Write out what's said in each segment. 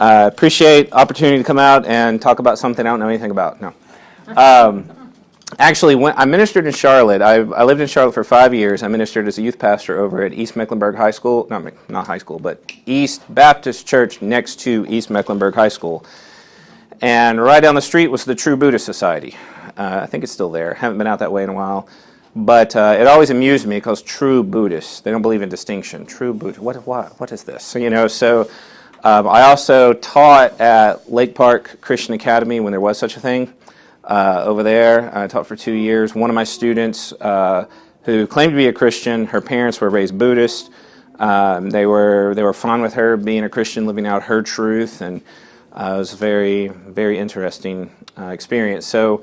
Appreciate opportunity to come out and talk about something I don't know anything about. No. Actually, when I ministered in Charlotte, I lived in Charlotte for 5 years. I ministered as a youth pastor over at East Mecklenburg High School. Not high school, but East Baptist Church next to East Mecklenburg High School. And right down the street was the True Buddhist Society. I think it's still there. Haven't been out that way in a while. But it always amused me because true Buddhists, they don't believe in distinction. True Buddhist, what is this? So I also taught at Lake Park Christian Academy when there was such a thing. Over there, I taught for 2 years. One of my students who claimed to be a Christian, her parents were raised Buddhist. They were fine with her being a Christian, living out her truth, and it was a very, very interesting experience. So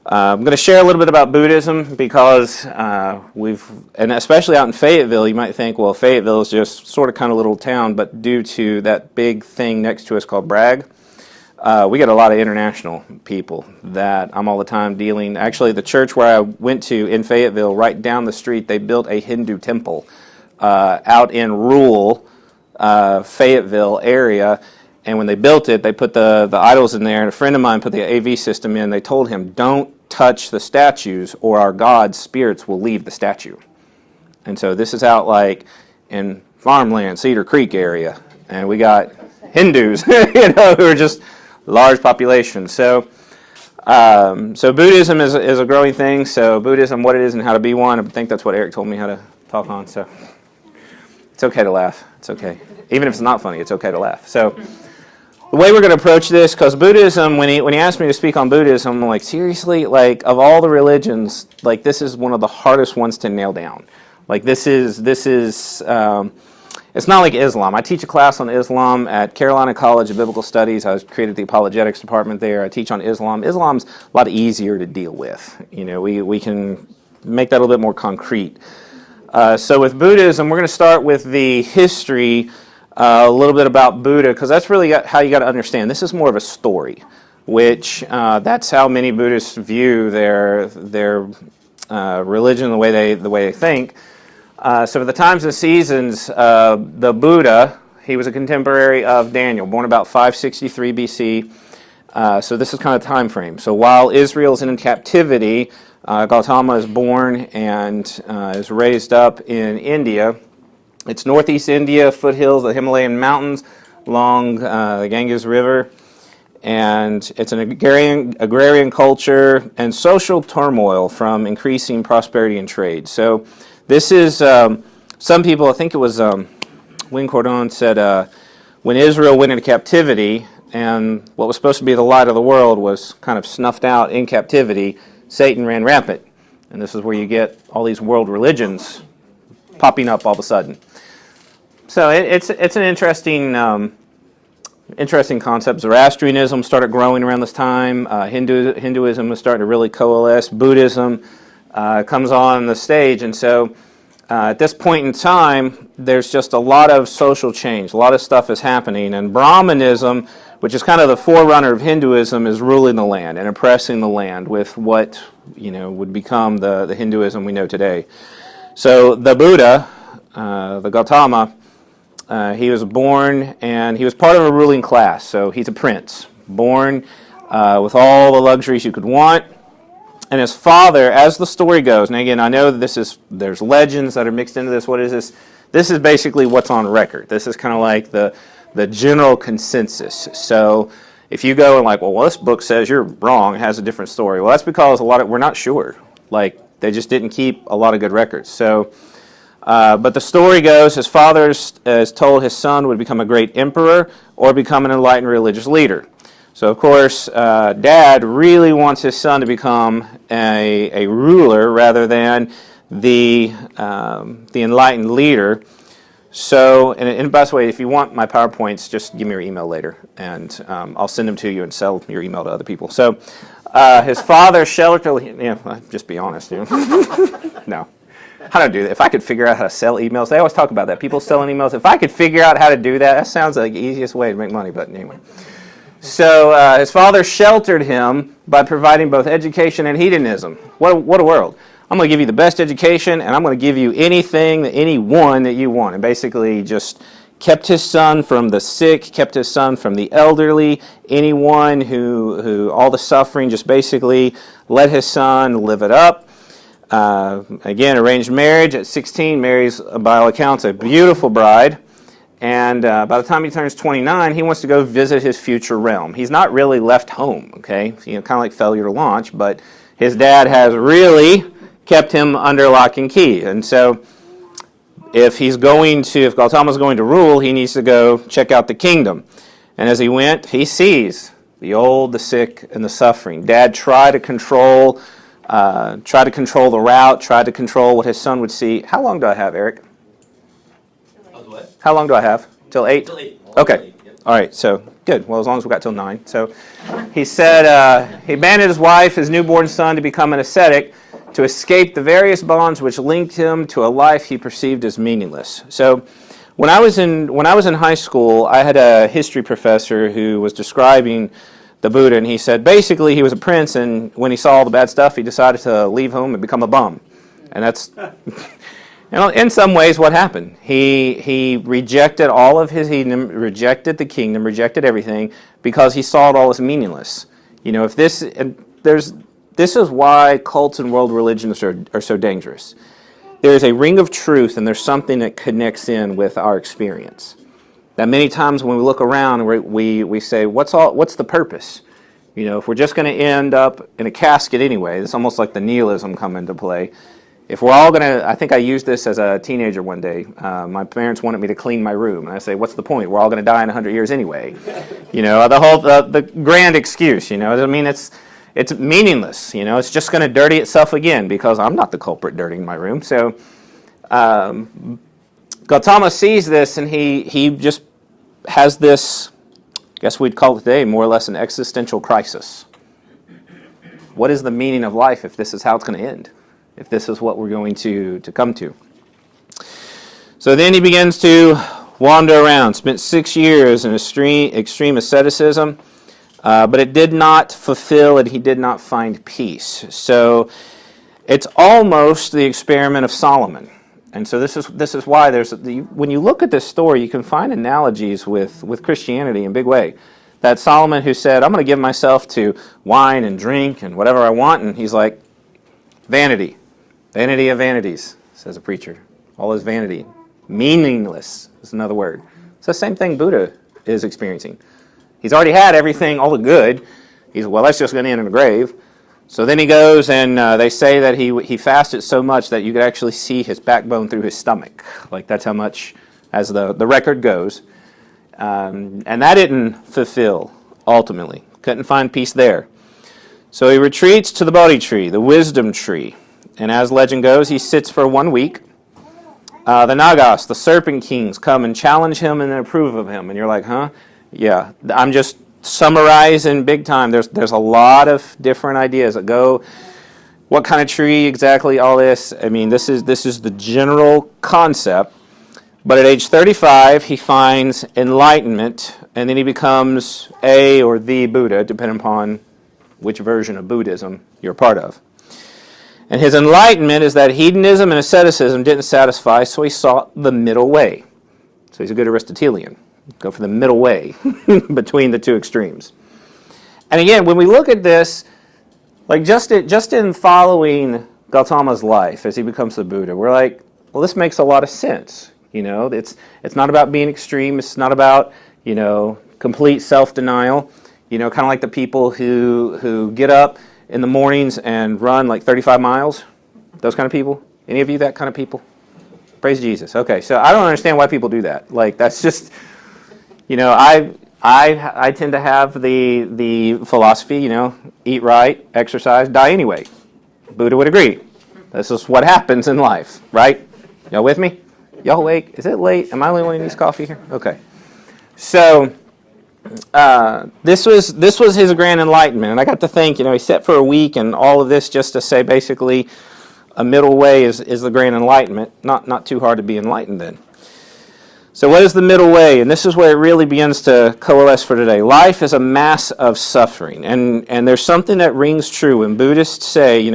I'm going to share a little bit about Buddhism because and especially out in Fayetteville, you might think, well, Fayetteville is just sort of kind of little town, but due to that big thing next to us called Bragg, we get a lot of international people that I'm all the time dealing. Actually, the church where I went to in Fayetteville, right down the street, they built a Hindu temple out in rural Fayetteville area. And when they built it, they put the idols in there. And a friend of mine put the AV system in. They told him, don't touch the statues or our God's spirits will leave the statue. And so this is out like in farmland, Cedar Creek area. And we got Hindus, who are just large population. So Buddhism is a growing thing. So Buddhism, what it is and how to be one. I think that's what Eric told me how to talk on. So it's okay to laugh. It's okay. Even if it's not funny, it's okay to laugh. So the way we're going to approach this, because Buddhism, when he asked me to speak on Buddhism, I'm like, seriously? Like, of all the religions, like, this is one of the hardest ones to nail down. Like, this is it's not like Islam. I teach a class on Islam at Carolina College of Biblical Studies. I created the apologetics department there. I teach on Islam. Islam's a lot easier to deal with. We can make that a little bit more concrete. So with Buddhism, we're going to start with the history, a little bit about Buddha, because that's really how you got to understand. This is more of a story, which that's how many Buddhists view their religion, the way they think. So for the times and seasons, the Buddha, he was a contemporary of Daniel, born about 563 BC. So this is kind of time frame. So while Israel's in captivity, Gautama is born and is raised up in India. It's northeast India, foothills, the Himalayan mountains, along the Ganges River. And it's an agrarian culture and social turmoil from increasing prosperity and trade. So this is, some people, I think it was Win Cordon said, when Israel went into captivity and what was supposed to be the light of the world was kind of snuffed out in captivity, Satan ran rampant. And this is where you get all these world religions popping up all of a sudden. So it's an interesting concept. Zoroastrianism started growing around this time. Hinduism was starting to really coalesce. Buddhism comes on the stage, and so at this point in time, there's just a lot of social change. A lot of stuff is happening, and Brahmanism, which is kind of the forerunner of Hinduism, is ruling the land and oppressing the land with what would become the Hinduism we know today. So the Buddha, the Gautama, he was born and he was part of a ruling class. So he's a prince, born with all the luxuries you could want. And his father, as the story goes, and again, I know that there's legends that are mixed into this. What is this? This is basically what's on record. This is kind of like the general consensus. So if you go and like, well, this book says you're wrong, it has a different story. Well, that's because we're not sure. Like, they just didn't keep a lot of good records. So, but the story goes, his father is told his son would become a great emperor or become an enlightened religious leader. So, of course, Dad really wants his son to become a ruler rather than the enlightened leader. So, and by the way, if you want my PowerPoints, just give me your email later, and I'll send them to you and sell your email to other people. So, his father sheltered, just be honest. No, I don't do that. If I could figure out how to sell emails, they always talk about that. People selling emails. If I could figure out how to do that, that sounds like the easiest way to make money, but anyway. So his father sheltered him by providing both education and hedonism. What a world. I'm going to give you the best education, and I'm going to give you anything, anyone that you want, and basically just kept his son from the sick, kept his son from the elderly, anyone who all the suffering, just basically let his son live it up. Again, arranged marriage at 16, marries, by all accounts, a beautiful bride. And by the time he turns 29, he wants to go visit his future realm. He's not really left home, okay? Kind of like failure to launch, but his dad has really kept him under lock and key. And so if Gautama's going to rule, he needs to go check out the kingdom. And as he went, he sees the old, the sick, and the suffering. Dad tried to control the route, tried to control what his son would see. How long do I have, Eric? How long do I have? Till 8? Till 8. Okay. All right, so good. Well, as long as we got till 9. So he said he abandoned his wife, his newborn son, to become an ascetic, to escape the various bonds which linked him to a life he perceived as meaningless. So when I was in high school, I had a history professor who was describing the Buddha, and he said basically he was a prince, and when he saw all the bad stuff, he decided to leave home and become a bum. And that's in some ways what happened. He rejected he rejected the kingdom, rejected everything, because he saw it all as meaningless. If this is why cults and world religions are so dangerous. There is a ring of truth, and there's something that connects in with our experience. That many times when we look around, we say, what's the purpose? If we're just going to end up in a casket anyway, it's almost like the nihilism come into play. If we're all going to, I think I used this as a teenager one day. My parents wanted me to clean my room, and I say, what's the point? We're all going to die in 100 years anyway. The grand excuse, I mean, it's meaningless, it's just going to dirty itself again, because I'm not the culprit dirtying my room. So Gautama sees this, and he just has this, I guess we'd call it today, more or less an existential crisis. What is the meaning of life if this is how it's going to end? If this is what we're going to come to. So then he begins to wander around, spent 6 years in extreme asceticism, but it did not fulfill and he did not find peace. So it's almost the experiment of Solomon. And so this is why when you look at this story, you can find analogies with Christianity in a big way. That Solomon who said, I'm going to give myself to wine and drink and whatever I want, and he's like, vanity. Vanity of vanities, says a preacher. All is vanity. Meaningless is another word. It's the same thing Buddha is experiencing. He's already had everything, all the good. That's just going to end in the grave. So then he goes, and they say that he fasted so much that you could actually see his backbone through his stomach. Like that's how much, as the record goes. And that didn't fulfill, ultimately. Couldn't find peace there. So he retreats to the Bodhi tree, the wisdom tree. And as legend goes, he sits for 1 week. The Nagas, the serpent kings, come and challenge him and approve of him. And you're like, huh? Yeah, I'm just summarizing big time. There's a lot of different ideas that go. What kind of tree exactly? All this. I mean, this is the general concept. But at age 35, he finds enlightenment, and then he becomes a or the Buddha, depending upon which version of Buddhism you're part of. And his enlightenment is that hedonism and asceticism didn't satisfy, so he sought the middle way. So he's a good Aristotelian. Go for the middle way between the two extremes. And again, when we look at this, like just in following Gautama's life as he becomes the Buddha, we're like, well, this makes a lot of sense. It's not about being extreme. It's not about, complete self-denial. Kind of like the people who get up in the mornings and run like 35 miles. Those kind of people. Any of you that kind of people? Praise Jesus. Okay, so I don't understand why people do that. Like that's just, I tend to have the philosophy, eat right, exercise, die anyway. Buddha would agree. This is what happens in life, right? Y'all with me? Y'all awake? Is it late? Am I the only one who needs coffee here? Okay. So this was his grand enlightenment, and I got to think, he sat for a week, and all of this just to say basically a middle way is the grand enlightenment. Not too hard to be enlightened then. So what is the middle way? And this is where it really begins to coalesce for today. Life is a mass of suffering, and there's something that rings true when Buddhists say,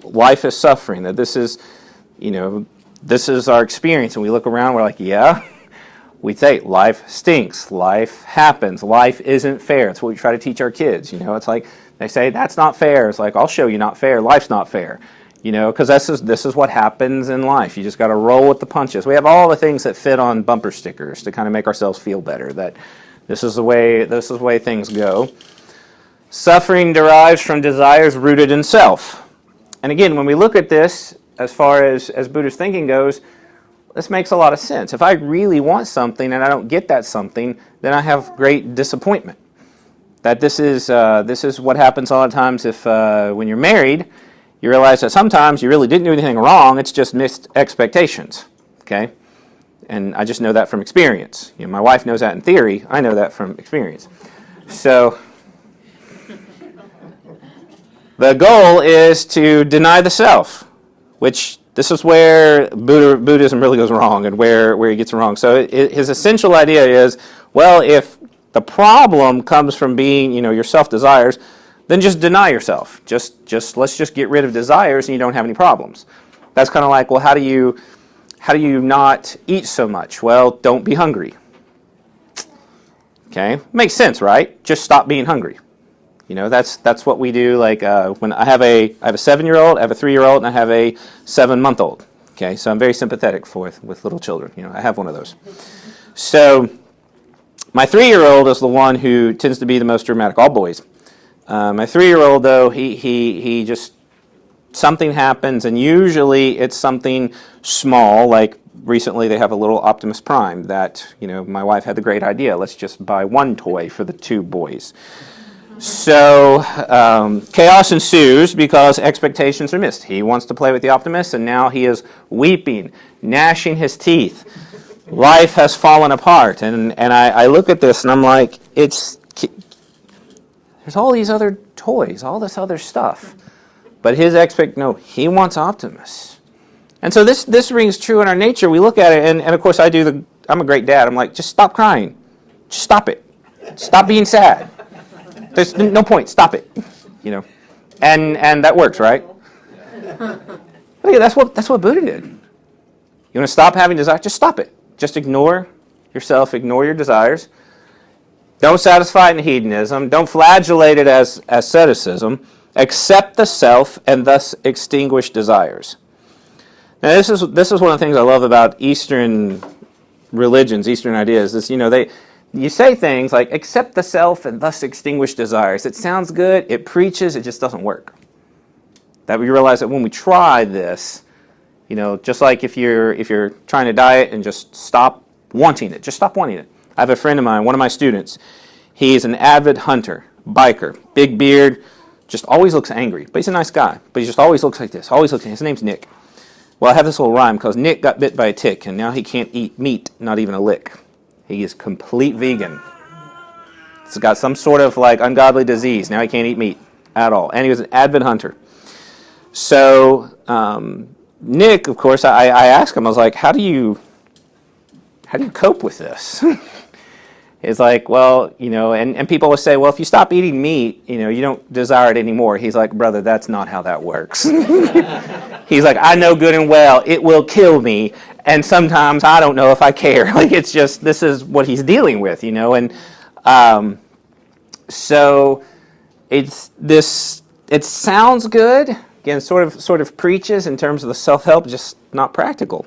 life is suffering. That this is our experience, and we look around, we're like, yeah. we say life stinks, life happens, life isn't fair. It's what we try to teach our kids. It's like they say that's not fair. It's like, I'll show you not fair. Life's not fair. Because this is what happens in life. You just got to roll with the punches. We have all the things that fit on bumper stickers to kind of make ourselves feel better. That this is the way things go. Suffering derives from desires rooted in self. And again, when we look at this, as far as Buddhist thinking goes, this makes a lot of sense. If I really want something and I don't get that something, then I have great disappointment. That this is what happens a lot of times if when you're married, you realize that sometimes you really didn't do anything wrong, it's just missed expectations, okay? And I just know that from experience. My wife knows that in theory, I know that from experience. So the goal is to deny the self, which this is where Buddhism really goes wrong and where he gets it wrong. So his essential idea is, well, if the problem comes from being, your self-desires, then just deny yourself. Just let's just get rid of desires and you don't have any problems. That's kind of like, well, how do you not eat so much? Well, don't be hungry. Okay, makes sense, right? Just stop being hungry. That's what we do. Like when I have a 7-year-old, I have a 3-year-old, and I have a 7-month-old. Okay, so I'm very sympathetic with little children. I have one of those. So my 3-year-old is the one who tends to be the most dramatic. All boys. My 3-year-old, though, he just, something happens, and usually it's something small, like recently they have a little Optimus Prime that, my wife had the great idea, let's just buy one toy for the 2 boys. So chaos ensues because expectations are missed. He wants to play with the Optimus, and now he is weeping, gnashing his teeth. Life has fallen apart, and I look at this, and I'm like, there's all these other toys, all this other stuff. But he wants Optimus. And so this rings true in our nature. We look at it, and of course I'm a great dad. I'm like, just stop crying. Just stop it. Stop being sad. There's no point. Stop it. And that works, right? Look, that's what Buddha did. You want to stop having desire? Just stop it. Just ignore yourself, ignore your desires. Don't satisfy it in hedonism. Don't flagellate it as asceticism. Accept the self and thus extinguish desires. Now, this is one of the things I love about Eastern religions, Eastern ideas. Is you say things like accept the self and thus extinguish desires. It sounds good. It preaches. It just doesn't work. That we realize that when we try this, just like if you're trying to diet and just stop wanting it, just stop wanting it. I have a friend of mine, one of my students. He's an avid hunter, biker, big beard, just always looks angry. But he's a nice guy. But he just always looks like this. His name's Nick. Well, I have this little rhyme because Nick got bit by a tick, and now he can't eat meat, not even a lick. He is complete vegan. He's got some sort of ungodly disease. Now he can't eat meat at all. And he was an avid hunter. So Nick, of course, I asked him, I was like, how do you cope with this? He's like, well, and people will say, well, if you stop eating meat, you don't desire it anymore. He's like, brother, that's not how that works. He's like, I know good and well it will kill me, and sometimes I don't know if I care. It's just, this is what he's dealing with, and so it sounds good. Again, sort of preaches in terms of the self-help, just not practical.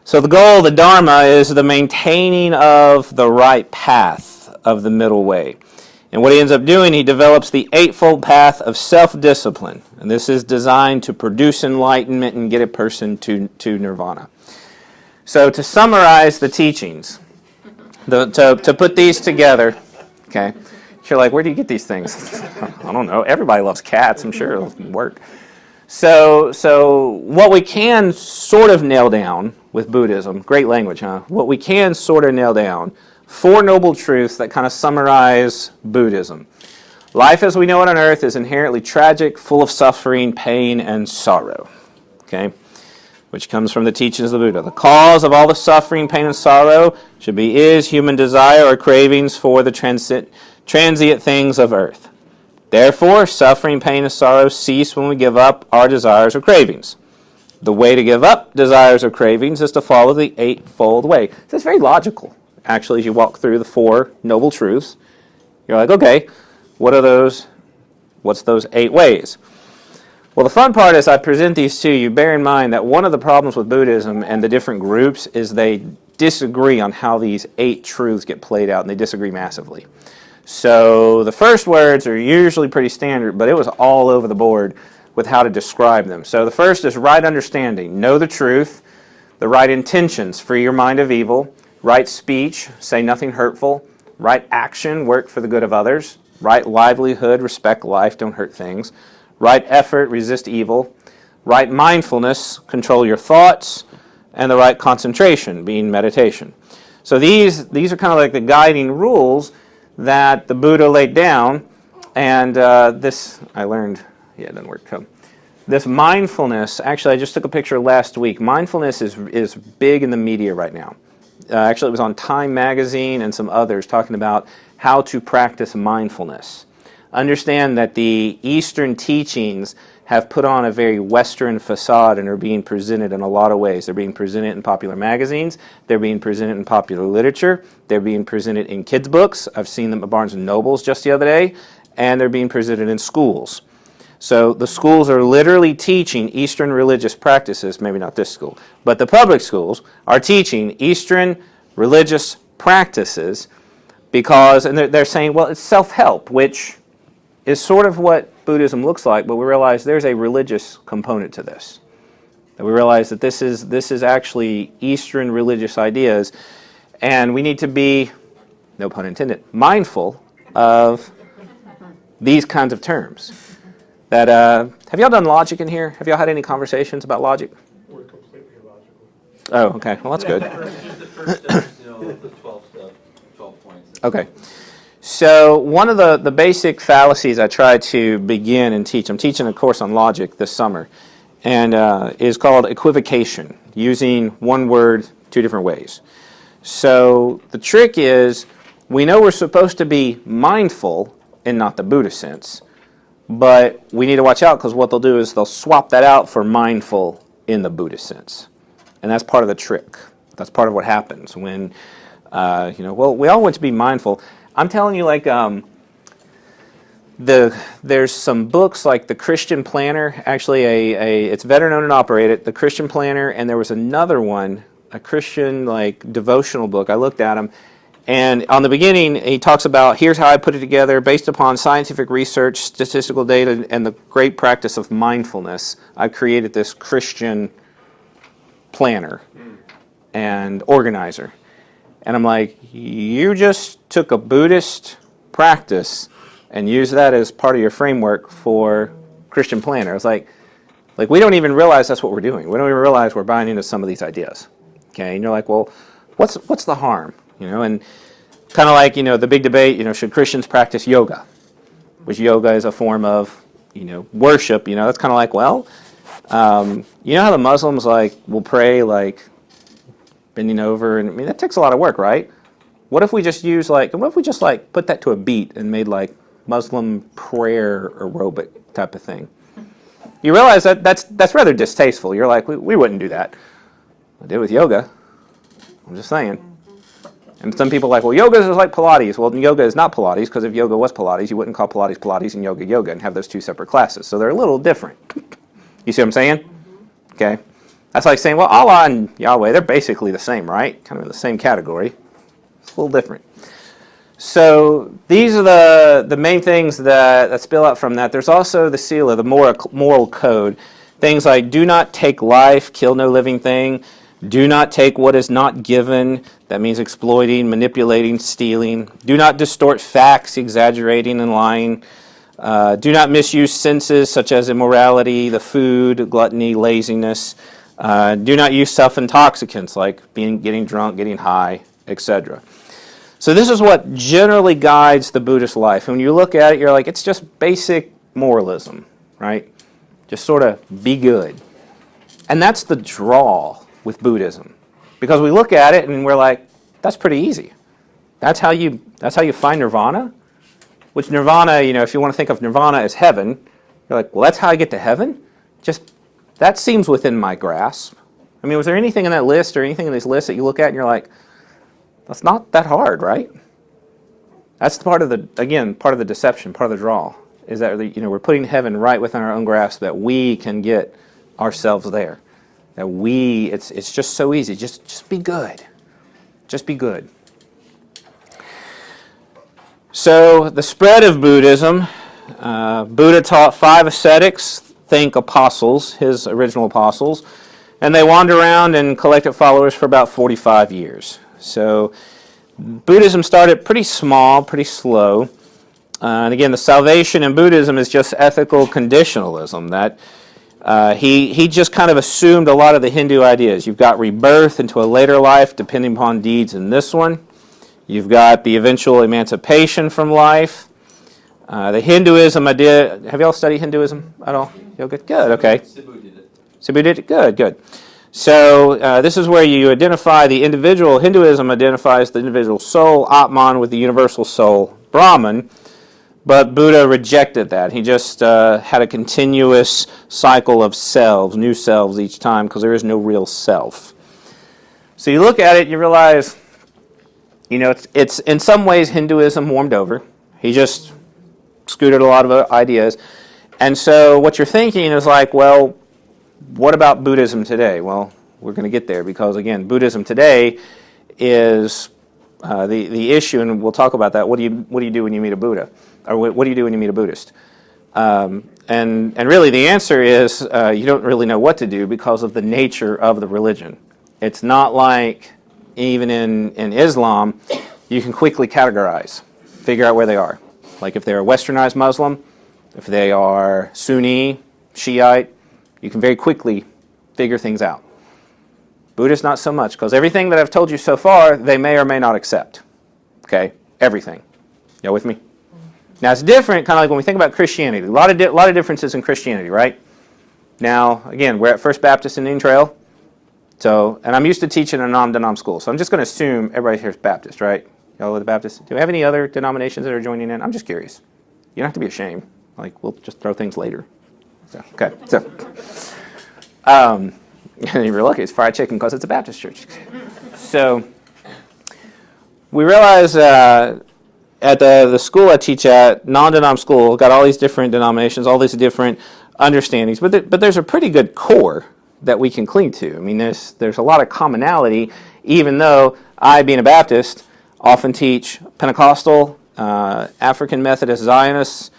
So the goal, the Dharma, is the maintaining of the right path of the middle way. And what he ends up doing, he develops the eightfold path of self-discipline. And this is designed to produce enlightenment and get a person to nirvana. So to summarize the teachings, to put these together, okay, you're like, where do you get these things? I don't know. Everybody loves cats. I'm sure it'll work. So what we can sort of nail down with Buddhism, great language, huh? What we can sort of nail down, 4 noble truths that kind of summarize Buddhism. Life as we know it on earth is inherently tragic, full of suffering, pain, and sorrow. Okay? Which comes from the teachings of the Buddha. The cause of all the suffering, pain, and sorrow is human desire or cravings for the transient things of earth. Therefore, suffering, pain, and sorrow cease when we give up our desires or cravings. The way to give up desires or cravings is to follow the eightfold way. So it's very logical. actually, as you walk through the 4 noble truths, you're like, okay, what are those? What's those 8 ways? Well, the fun part is I present these to you. Bear in mind that one of the problems with Buddhism and the different groups is they disagree on how these 8 truths get played out, and they disagree massively. So the first words are usually pretty standard, but it was all over the board with how to describe them. So the first is right understanding, know the truth, the right intentions, free your mind of evil, right speech, say nothing hurtful, right action, work for the good of others, right livelihood, respect life, don't hurt things, right effort, resist evil, right mindfulness, control your thoughts, and the right concentration, being meditation. So these are kind of like the guiding rules that the Buddha laid down, and this I learned, yeah, it doesn't work. This mindfulness, actually I just took a picture last week. Mindfulness is big in the media right now. Actually it was on Time magazine and some others talking about how to practice mindfulness. Understand that the Eastern teachings have put on a very Western facade and are being presented in a lot of ways. They're being presented in popular magazines, they're being presented in popular literature, they're being presented in kids' books. I've seen them at Barnes & Noble's just the other day, and they're being presented in schools. So the schools are literally teaching Eastern religious practices, maybe not this school, but the public schools are teaching Eastern religious practices because, and they're saying, well, it's self-help, which is sort of what Buddhism looks like, but we realize there's a religious component to this. And we realize that this is actually Eastern religious ideas, and we need to be, no pun intended, mindful of these kinds of terms. That have y'all done logic in here? Have y'all had any conversations about logic? We're completely illogical. Oh, okay. Well, that's good. Just the first steps, the 12 points. Okay. So one of the basic fallacies I try to begin and teach, I'm teaching a course on logic this summer, and is called equivocation, using one word 2 different ways. So the trick is, we know we're supposed to be mindful in not the Buddhist sense, but we need to watch out because what they'll do is they'll swap that out for mindful in the Buddhist sense. And that's part of the trick. That's part of what happens when, well, we all want to be mindful. I'm telling you, like, there's some books like The Christian Planner, actually it's veteran owned and operated, The Christian Planner, and there was another one, a Christian like devotional book. I looked at them, and on the beginning he talks about, here's how I put it together based upon scientific research, statistical data, and the great practice of mindfulness. I created this Christian planner and organizer. And I'm like, you just took a Buddhist practice and used that as part of your framework for Christian planner. It's like we don't even realize that's what we're doing. We don't even realize we're buying into some of these ideas. Okay, and you're like, well, what's the harm? And kind of like, the big debate, should Christians practice yoga? Which yoga is a form of, worship. That's kind of like, well, you know how the Muslims will pray bending over, and that takes a lot of work, right? What if we just put that to a beat and made Muslim prayer aerobic type of thing? You realize that's rather distasteful. You're like, we wouldn't do that. I did with yoga. I'm just saying. And some people are like, well, yoga is like Pilates. Well, yoga is not Pilates, because if yoga was Pilates, you wouldn't call Pilates Pilates and yoga yoga and have those 2 separate classes. So they're a little different. You see what I'm saying? Okay. That's like saying, well, Allah and Yahweh, they're basically the same, right? Kind of in the same category. It's a little different. So these are the main things that spill out from that. There's also the sila, the moral code. Things like, do not take life, kill no living thing. Do not take what is not given. That means exploiting, manipulating, stealing. Do not distort facts, exaggerating and lying. Do not misuse senses such as immorality, the food, gluttony, laziness. Do not use self-intoxicants like getting drunk, getting high, etc. So this is what generally guides the Buddhist life. And when you look at it, you're like, it's just basic moralism, right? Just sort of be good. And that's the draw with Buddhism. Because we look at it and we're like, that's pretty easy. That's how you find nirvana? Which nirvana, if you want to think of nirvana as heaven, you're like, well, that's how I get to heaven? That seems within my grasp. I mean, was there anything in that list or anything in this list that you look at and you're like, That's not that hard, right? That's part of the deception, part of the draw, is that we're putting heaven right within our own grasp, that we can get ourselves there. That it's just so easy. Just be good. Just be good. So the spread of Buddhism, Buddha taught 5 ascetics, think apostles, his original apostles, and they wandered around and collected followers for about 45 years. So Buddhism started pretty small, pretty slow. And again, the salvation in Buddhism is just ethical conditionalism. That he just kind of assumed a lot of the Hindu ideas. You've got rebirth into a later life depending upon deeds in this one. You've got the eventual emancipation from life. The Hinduism idea, have you all studied Hinduism at all? You all good? Good, okay. Cebu did it. Cebu did it? Good, good. So this is where you identify the individual. Hinduism identifies the individual soul, Atman, with the universal soul, Brahman. But Buddha rejected that. He just had a continuous cycle of selves, new selves each time, because there is no real self. So you look at it, you realize, it's in some ways Hinduism warmed over. He just scooted a lot of ideas. And so what you're thinking is like, well, what about Buddhism today? Well, we're going to get there, because again, Buddhism today is the issue, and we'll talk about that. What do you do when you meet a Buddha, or what do you do when you meet a Buddhist? And really, the answer is you don't really know what to do because of the nature of the religion. It's not like even in Islam, you can quickly categorize, figure out where they are. Like if they're a westernized Muslim, if they are Sunni, Shiite, you can very quickly figure things out. Buddhists, not so much, because everything that I've told you so far, they may or may not accept. Okay? Everything. Y'all with me? Now, it's different, kind of like when we think about Christianity. A lot of differences in Christianity, right? Now, again, we're at First Baptist Indian Trail. So, and I'm used to teaching in a non-denom school, so I'm just going to assume everybody here is Baptist, right? Y'all are the Baptists? Do we have any other denominations that are joining in? I'm just curious. You don't have to be ashamed. Like, we'll just throw things later. So, okay. So, you're lucky it's fried chicken because it's a Baptist church. So, we realize at the school I teach at, non-denom school, got all these different denominations, all these different understandings, but there's a pretty good core that we can cling to. I mean, there's a lot of commonality, even though I, being a Baptist, often teach Pentecostal, African Methodist Zionists,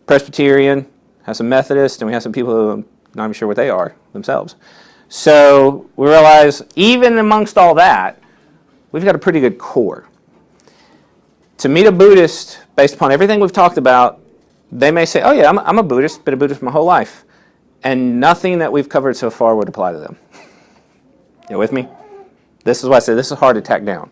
Presbyterian, have some Methodists, and we have some people who I'm not even sure what they are themselves. So we realize, even amongst all that, we've got a pretty good core. To meet a Buddhist, based upon everything we've talked about, they may say, oh yeah, I'm a Buddhist, been a Buddhist my whole life. And nothing that we've covered so far would apply to them. You with me? This is why I say this is hard to tack down.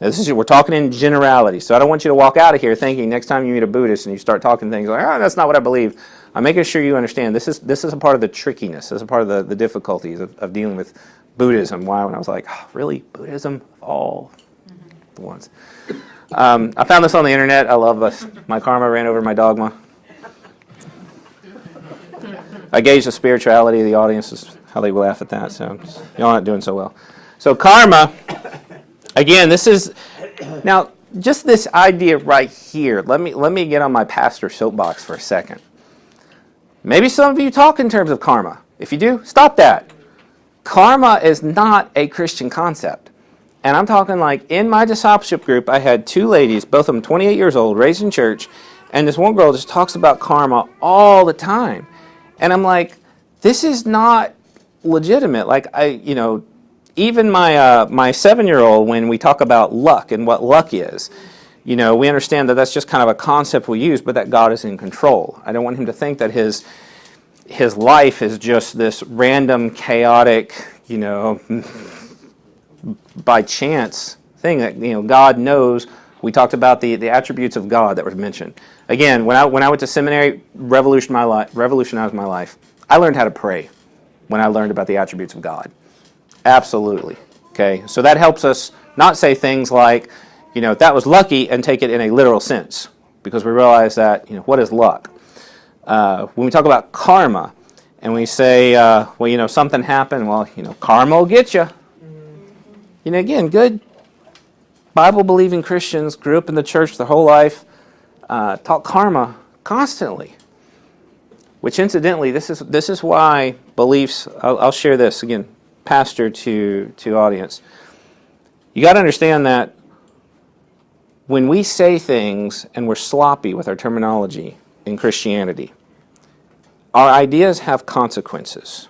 Now, we're talking in generality, so I don't want you to walk out of here thinking next time you meet a Buddhist and you start talking things like, oh, that's not what I believe. I'm making sure you understand this is a part of the trickiness. This is a part of the difficulties of dealing with Buddhism. Why? When I was like, oh, really? Buddhism? Of all the ones. I found this on the internet. I love this. My karma ran over my dogma. I gauge the spirituality of the audience, is how they laugh at that. So y'all aren't doing so well. So karma, again, this is now just this idea right here. Let me get on my pastor soapbox for a second. Maybe some of you talk in terms of karma. If you do, stop that. Karma is not a Christian concept. And I'm talking like in my discipleship group, I had 2 ladies, both of them 28 years old, raised in church, and this one girl just talks about karma all the time. And I'm like, this is not legitimate. Like, even my 7-year-old, when we talk about luck and what luck is, we understand that that's just kind of a concept we use, but that God is in control. I don't want him to think that his life is just this random, chaotic, by chance thing that, God knows. We talked about the attributes of God that were mentioned. Again, when I went to seminary, revolutionized my life. I learned how to pray when I learned about the attributes of God. Absolutely. Okay, so that helps us not say things like, that was lucky, and take it in a literal sense, because we realize that, what is luck? When we talk about karma, and we say, something happened, well, karma will get you. Again, good Bible-believing Christians grew up in the church their whole life, taught karma constantly. Which, incidentally, this is why beliefs. I'll share this again, pastor to audience. You got to understand that when we say things and we're sloppy with our terminology in Christianity, our ideas have consequences.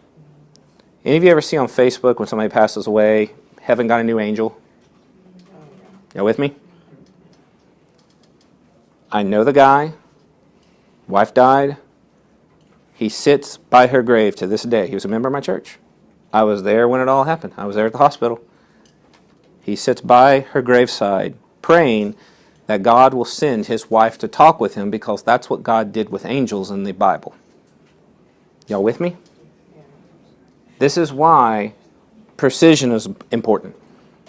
Any of you ever see on Facebook when somebody passes away, heaven got a new angel? You with me? I know the guy. Wife died. He sits by her grave to this day. He was a member of my church. I was there when it all happened. I was there at the hospital. He sits by her graveside praying that God will send his wife to talk with him because that's what God did with angels in the Bible. Y'all with me? This is why precision is important.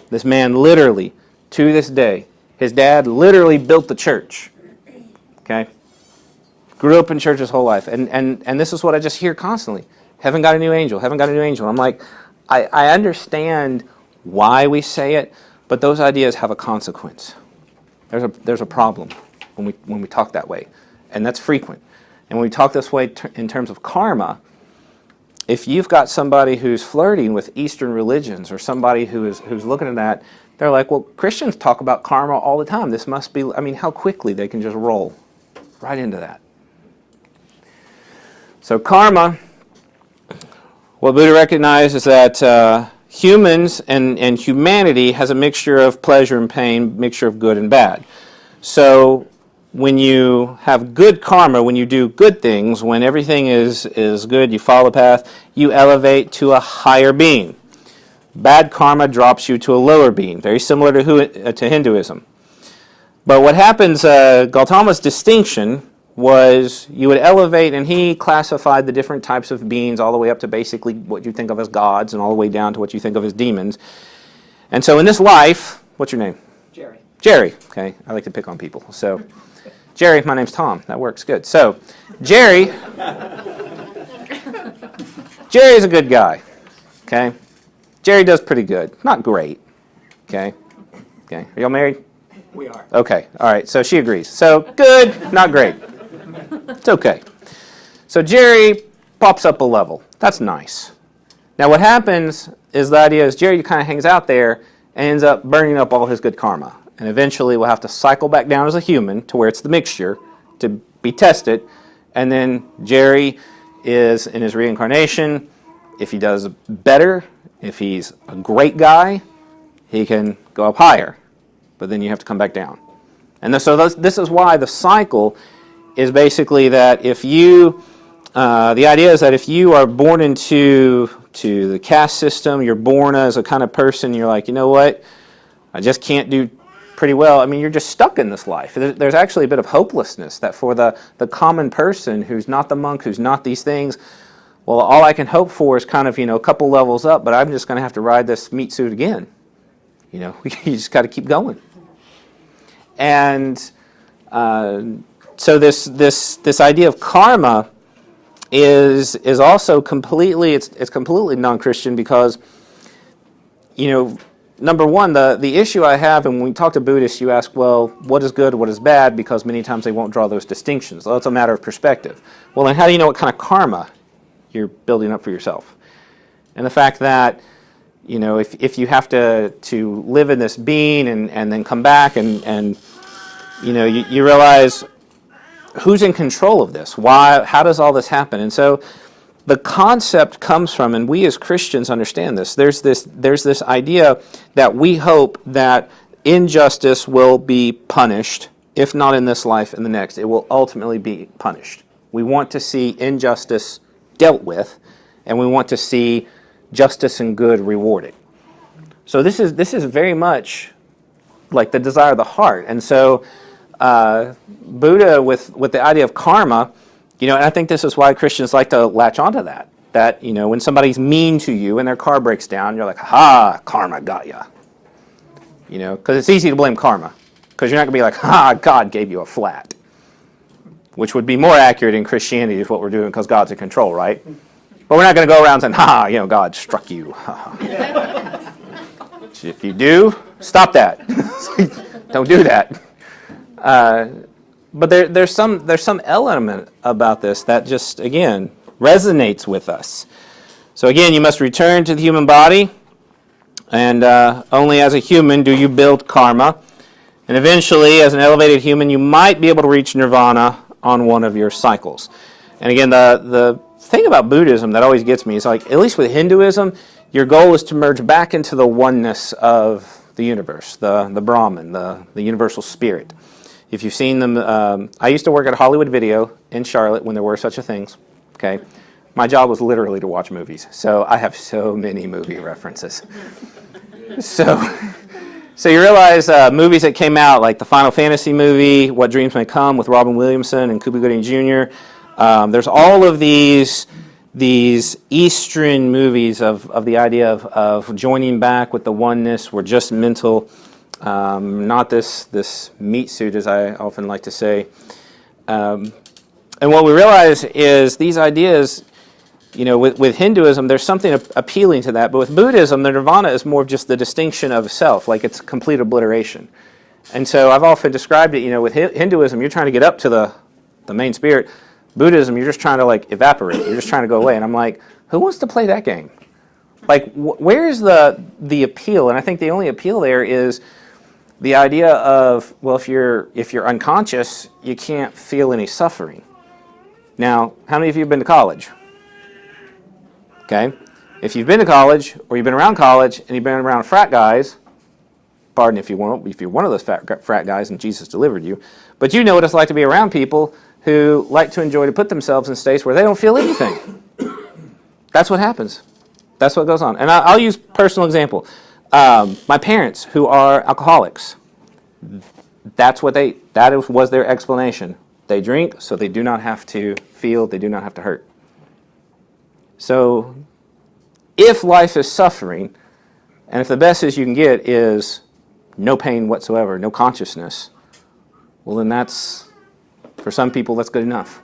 This man literally, to this day, his dad literally built the church. Okay? Grew up in church his whole life. And this is what I just hear constantly. Heaven got a new angel. Heaven got a new angel. I'm like, I understand why we say it, but those ideas have a consequence. There's a problem when we talk that way. And that's frequent. And when we talk this way in terms of karma, if you've got somebody who's flirting with Eastern religions or somebody who's looking at that, they're like, well, Christians talk about karma all the time. This must be, how quickly they can just roll right into that. So karma, what Buddha recognizes is that humans and humanity has a mixture of pleasure and pain, mixture of good and bad. So when you have good karma, when you do good things, when everything is good, you follow the path, you elevate to a higher being. Bad karma drops you to a lower being, very similar to Hinduism. But what happens, Gautama's distinction was you would elevate, and he classified the different types of beings all the way up to basically what you think of as gods and all the way down to what you think of as demons. And so in this life, what's your name? Jerry. Jerry, okay. I like to pick on people. So, Jerry, my name's Tom. That works good. So, Jerry's a good guy, okay? Jerry does pretty good. Not great, okay? Okay. Are y'all married? We are. Okay. All right. So she agrees. So good, not great. It's okay. So Jerry pops up a level. That's nice. Now what happens is the idea is Jerry kind of hangs out there and ends up burning up all his good karma. And eventually we'll have to cycle back down as a human to where it's the mixture to be tested. And then Jerry is in his reincarnation. If he does better, if he's a great guy, he can go up higher. But then you have to come back down. And so this is why the cycle is basically that if you, the idea is that if you are born into the caste system, you're born as a kind of person, you're like, you know what, I just can't do pretty well. You're just stuck in this life. There's actually a bit of hopelessness that for the common person who's not the monk, who's not these things, well, all I can hope for is kind of, a couple levels up, but I'm just going to have to ride this meat suit again. You just got to keep going. And so this idea of karma is also completely it's completely non-Christian because number one, the issue I have, and when we talk to Buddhists, you ask, well, what is good, what is bad, because many times they won't draw those distinctions. Well, it's a matter of perspective. Well, then how do you know what kind of karma you're building up for yourself? And the fact that if you have to live in this being and then come back and you realize who's in control of this? Why? How does all this happen? And so the concept comes from, and we as Christians understand this. There's this idea that we hope that injustice will be punished, if not in this life, in the next. It will ultimately be punished. We want to see injustice dealt with, and we want to see justice and good rewarded. So this is very much like the desire of the heart. And so Buddha, with the idea of karma, and I think this is why Christians like to latch onto that. That, when somebody's mean to you and their car breaks down, you're like, ha, karma got ya. Because it's easy to blame karma. Because you're not going to be like, ha, God gave you a flat. Which would be more accurate in Christianity is what we're doing because God's in control, right? But we're not going to go around saying, ha, God struck you. If you do, Stop that. Don't do that. But there's some element about this that just, again, resonates with us. So again, you must return to the human body, and only as a human do you build karma. And eventually, as an elevated human, you might be able to reach nirvana on one of your cycles. And again, the thing about Buddhism that always gets me is, like, at least with Hinduism, your goal is to merge back into the oneness of the universe, the Brahman, the universal spirit. If you've seen them, I used to work at Hollywood Video in Charlotte when there were such a things. Okay, my job was literally to watch movies, so I have so many movie references. So you realize movies that came out, like the Final Fantasy movie, What Dreams May Come, with Robin Williamson and Cuba Gooding Jr. There's all of these Eastern movies of the idea of joining back with the oneness. We're just mental, not this meat suit, as I often like to say. And what we realize is these ideas, with Hinduism, there's something appealing to that. But with Buddhism, the nirvana is more of just the distinction of self, like it's complete obliteration. And so I've often described it, with Hinduism, you're trying to get up to the main spirit. Buddhism, you're just trying to, like, evaporate. You're just trying to go away. And I'm like, who wants to play that game? Like, where's the appeal? And I think the only appeal there is the idea of, well, if you're unconscious, you can't feel any suffering. Now, how many of you have been to college? Okay, if you've been to college or you've been around college and you've been around frat guys, pardon if you're one of those frat guys and Jesus delivered you, but you know what it's like to be around people who like to enjoy to put themselves in states where they don't feel anything. That's what happens. That's what goes on. And I'll use personal example. My parents, who are alcoholics, that was their explanation. They drink so they do not have to feel, they do not have to hurt. So if life is suffering, and if the best you can get is no pain whatsoever, no consciousness, well, then for some people, that's good enough.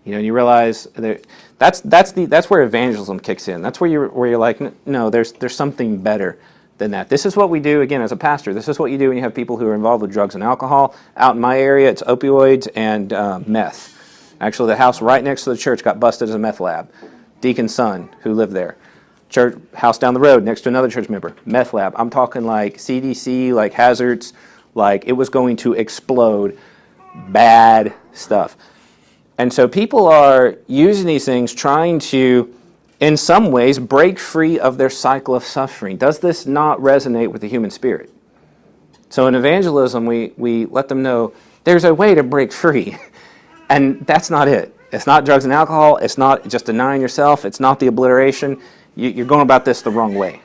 And you realize that's where evangelism kicks in. That's where you're like, no, there's something better than that. This is what we do, again, as a pastor. This is what you do when you have people who are involved with drugs and alcohol. Out in my area, it's opioids and meth. Actually, the house right next to the church got busted as a meth lab. Deacon's son, who lived there. Church house down the road next to another church member, meth lab. I'm talking like CDC, like hazards, like it was going to explode. Bad stuff. And so people are using these things, trying to, in some ways, break free of their cycle of suffering. Does this not resonate with the human spirit? So in evangelism, we let them know there's a way to break free. And that's not it. It's not drugs and alcohol. It's not just denying yourself. It's not the obliteration. You're going about this the wrong way.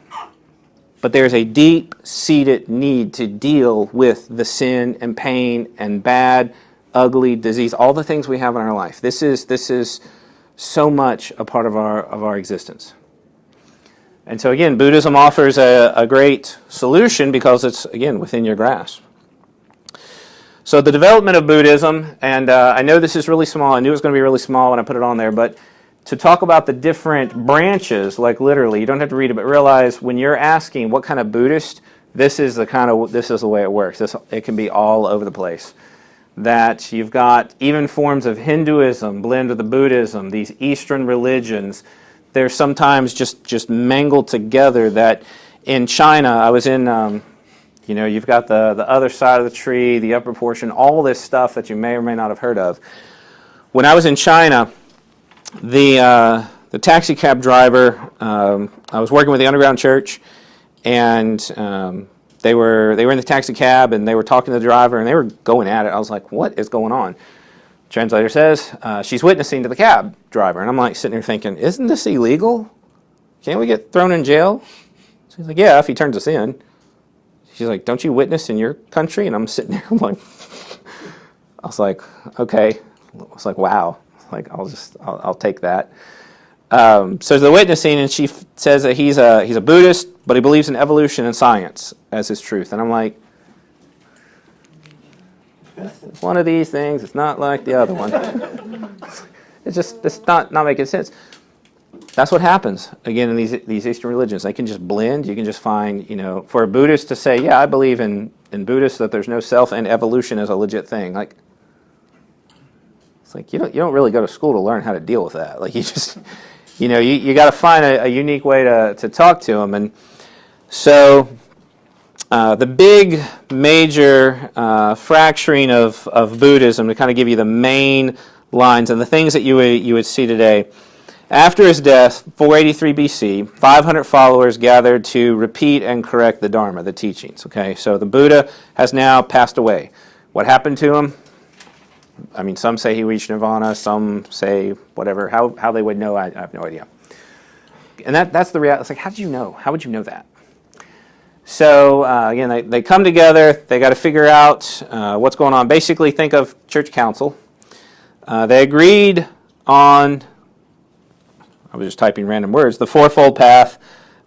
But there's a deep-seated need to deal with the sin and pain and bad, ugly, disease, all the things we have in our life. This is so much a part of our existence. And so again, Buddhism offers a great solution because it's, again, within your grasp. So the development of Buddhism, and I know this is really small. I knew it was going to be really small when I put it on there, but to talk about the different branches, like literally, you don't have to read it, but realize when you're asking what kind of Buddhist, this is the way it works. It can be all over the place. That you've got even forms of Hinduism blend with the Buddhism, these Eastern religions. They're sometimes just mangled together. That in China, I was in. You've got the other side of the tree, the upper portion, all this stuff that you may or may not have heard of. When I was in China, the taxi cab driver, I was working with the underground church, and they were in the taxi cab, and they were talking to the driver, and they were going at it. I was like, what is going on? Translator says, she's witnessing to the cab driver. And I'm like sitting there thinking, isn't this illegal? Can't we get thrown in jail? She's like, yeah, if he turns us in. She's like, don't you witness in your country? And I'm sitting there, I was like, okay. I was like, wow. Like, I'll take that. So the witnessing, and she says that he's a Buddhist, but he believes in evolution and science as his truth. And I'm like, it's one of these things. It's not like the other one. It's not making sense. That's what happens, again, in these Eastern religions. They can just blend. You can just find, for a Buddhist to say, yeah, I believe in Buddhists that there's no self and evolution is a legit thing. Like, it's like you don't really go to school to learn how to deal with that. Like, you just, you got to find a unique way to talk to them. And so the big major fracturing of Buddhism, to kind of give you the main lines and the things that you would see today. After his death, 483 BC, 500 followers gathered to repeat and correct the Dharma, the teachings. Okay, so the Buddha has now passed away. What happened to him? I mean, some say he reached nirvana, some say whatever. How they would know, I have no idea. And that's the reality. It's like, how did you know? How would you know that? So, again, they come together. They got to figure out what's going on. Basically, think of church council. They agreed on, I was just typing random words, the fourfold path.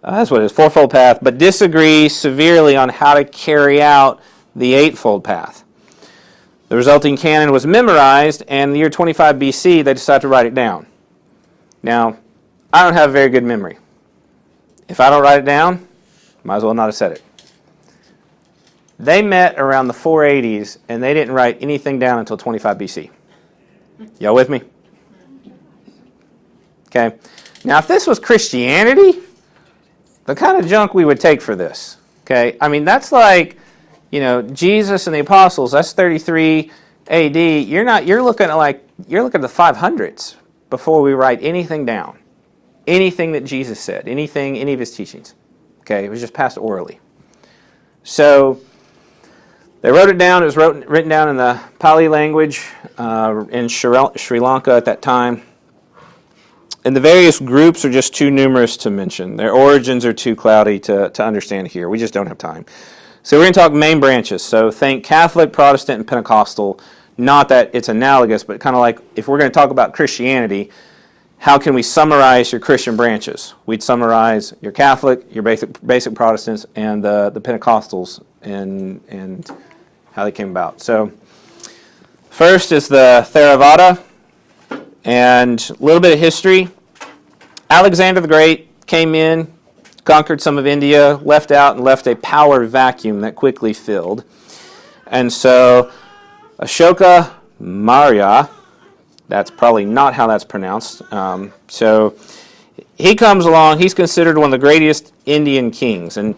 That's what it is, fourfold path, but disagree severely on how to carry out the eightfold path. The resulting canon was memorized, and in the year 25 BC, they decided to write it down. Now, I don't have a very good memory. If I don't write it down, might as well not have said it. They met around the 480s, and they didn't write anything down until 25 BC. Y'all with me? Okay. Now, if this was Christianity, the kind of junk we would take for this, okay? I mean, that's like, Jesus and the apostles, that's 33 AD. You're looking at the 500s before we write anything down. Anything that Jesus said, any of his teachings. Okay, it was just passed orally. So they wrote it down. It was written down in the Pali language in Sri Lanka at that time. And the various groups are just too numerous to mention. Their origins are too cloudy to understand here. We just don't have time. So we're going to talk main branches. So think Catholic, Protestant, and Pentecostal. Not that it's analogous, but kind of like if we're going to talk about Christianity, how can we summarize your Christian branches? We'd summarize your Catholic, your basic Protestants, and the Pentecostals and how they came about. So first is the Theravada. And a little bit of history. Alexander the Great came in, conquered some of India, left a power vacuum that quickly filled. And so Ashoka Maurya, that's probably not how that's pronounced. So he comes along. He's considered one of the greatest Indian kings. And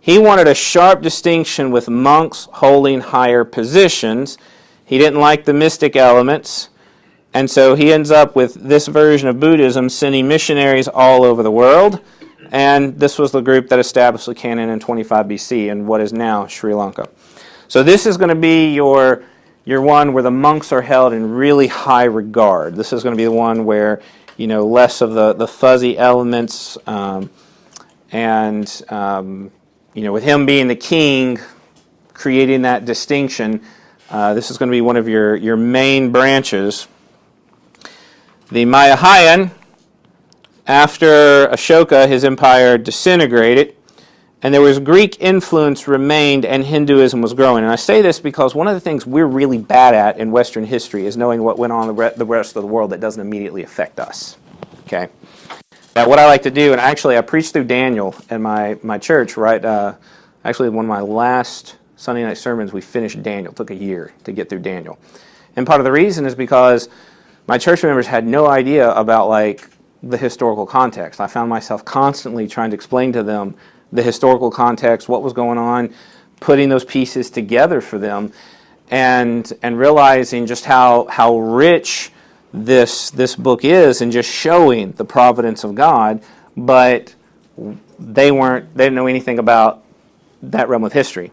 he wanted a sharp distinction with monks holding higher positions. He didn't like the mystic elements. And so he ends up with this version of Buddhism, sending missionaries all over the world. And this was the group that established the canon in 25 BC in what is now Sri Lanka. So this is going to be your one where the monks are held in really high regard. This is going to be the one where, less of the fuzzy elements. With him being the king, creating that distinction, this is going to be one of your main branches. The Mayahayan, after Ashoka, his empire disintegrated, and there was Greek influence remained, and Hinduism was growing. And I say this because one of the things we're really bad at in Western history is knowing what went on in the rest of the world that doesn't immediately affect us. Okay. Now, what I like to do, and actually I preached through Daniel in my church, right? Actually, one of my last Sunday night sermons, we finished Daniel. It took a year to get through Daniel. And part of the reason is because my church members had no idea about the historical context. I found myself constantly trying to explain to them the historical context, what was going on, putting those pieces together for them, and realizing just how rich this book is, and just showing the providence of God. But they didn't know anything about that realm of history.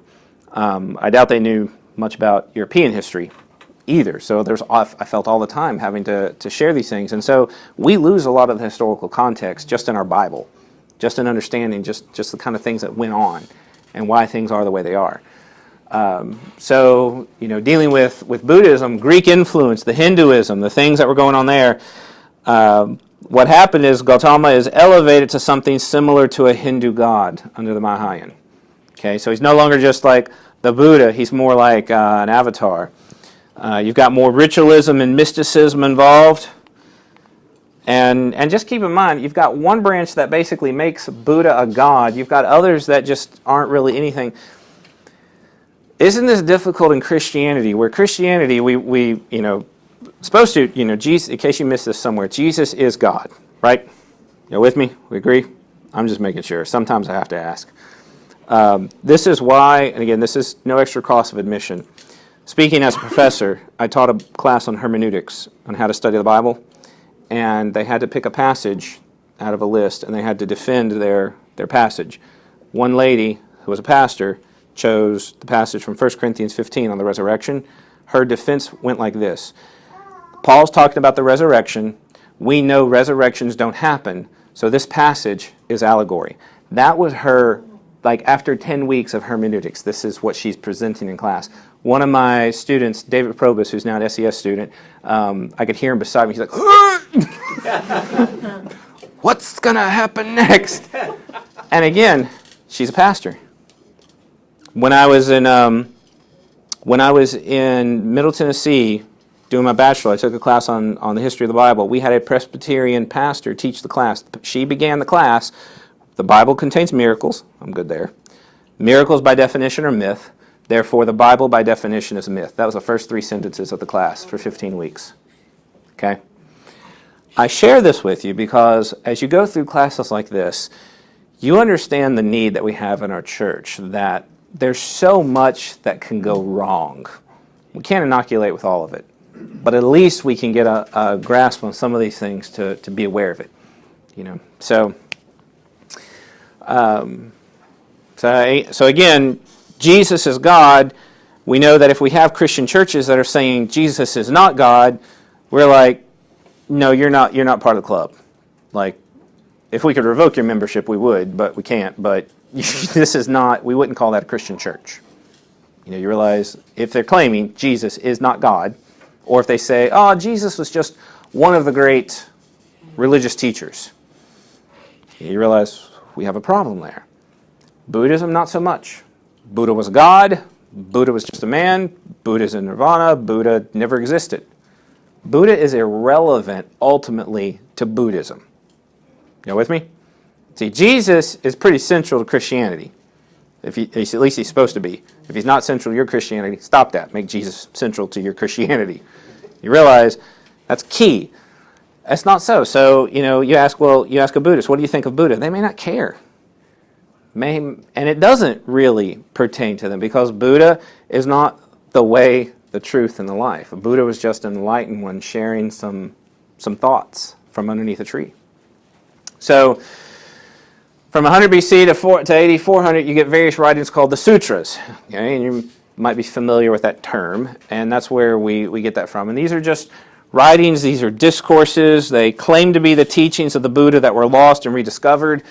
I doubt they knew much about European history either. So I felt all the time having to share these things. And so we lose a lot of the historical context just in our Bible, just in understanding just the kind of things that went on and why things are the way they are. Dealing with Buddhism, Greek influence, the Hinduism, the things that were going on there, what happened is Gautama is elevated to something similar to a Hindu god under the Mahayan. Okay, so he's no longer just like the Buddha, he's more like an avatar. You've got more ritualism and mysticism involved. And just keep in mind, you've got one branch that basically makes Buddha a god. You've got others that just aren't really anything. Isn't this difficult in Christianity? Where Christianity, we supposed to, Jesus, in case you missed this somewhere, Jesus is God, right? You with me? We agree? I'm just making sure. Sometimes I have to ask. This is why, and again, this is no extra cost of admission. Speaking as a professor, I taught a class on hermeneutics, on how to study the Bible, and they had to pick a passage out of a list, and they had to defend their passage. One lady, who was a pastor, chose the passage from 1 Corinthians 15 on the resurrection. Her defense went like this. Paul's talking about the resurrection. We know resurrections don't happen, so this passage is allegory. That was her, like after 10 weeks of hermeneutics, this is what she's presenting in class. One of my students, David Probus, who's now an SES student, I could hear him beside me. He's like, what's going to happen next? And again, she's a pastor. When I was in Middle Tennessee doing my bachelor, I took a class on the history of the Bible. We had a Presbyterian pastor teach the class. She began the class. The Bible contains miracles. I'm good there. Miracles by definition are myth. Therefore, the Bible by definition is a myth. That was the first 3 sentences of the class for 15 weeks. Okay? I share this with you because as you go through classes like this, you understand the need that we have in our church, that there's so much that can go wrong. We can't inoculate with all of it, but at least we can get a grasp on some of these things to be aware of it. So again, Jesus is God. We know that if we have Christian churches that are saying Jesus is not God, we're like, no, you're not part of the club. Like, if we could revoke your membership, we would, but we can't. But this is not, we wouldn't call that a Christian church. You realize if they're claiming Jesus is not God, or if they say, oh, Jesus was just one of the great religious teachers, you realize we have a problem there. Buddhism, not so much. Buddha was a god. Buddha was just a man. Buddha is in nirvana. Buddha never existed. Buddha is irrelevant ultimately to Buddhism. You with me? See, Jesus is pretty central to Christianity. At least he's supposed to be. If he's not central to your Christianity, stop that. Make Jesus central to your Christianity. You realize that's key. That's not so. So, you ask a Buddhist, what do you think of Buddha? They may not care. And it doesn't really pertain to them because Buddha is not the way, the truth, and the life. Buddha was just an enlightened one sharing some thoughts from underneath a tree. So, from 100 BC to AD 400, you get various writings called the sutras. Okay? And you might be familiar with that term, and that's where we get that from. And these are just writings, these are discourses. They claim to be the teachings of the Buddha that were lost and rediscovered.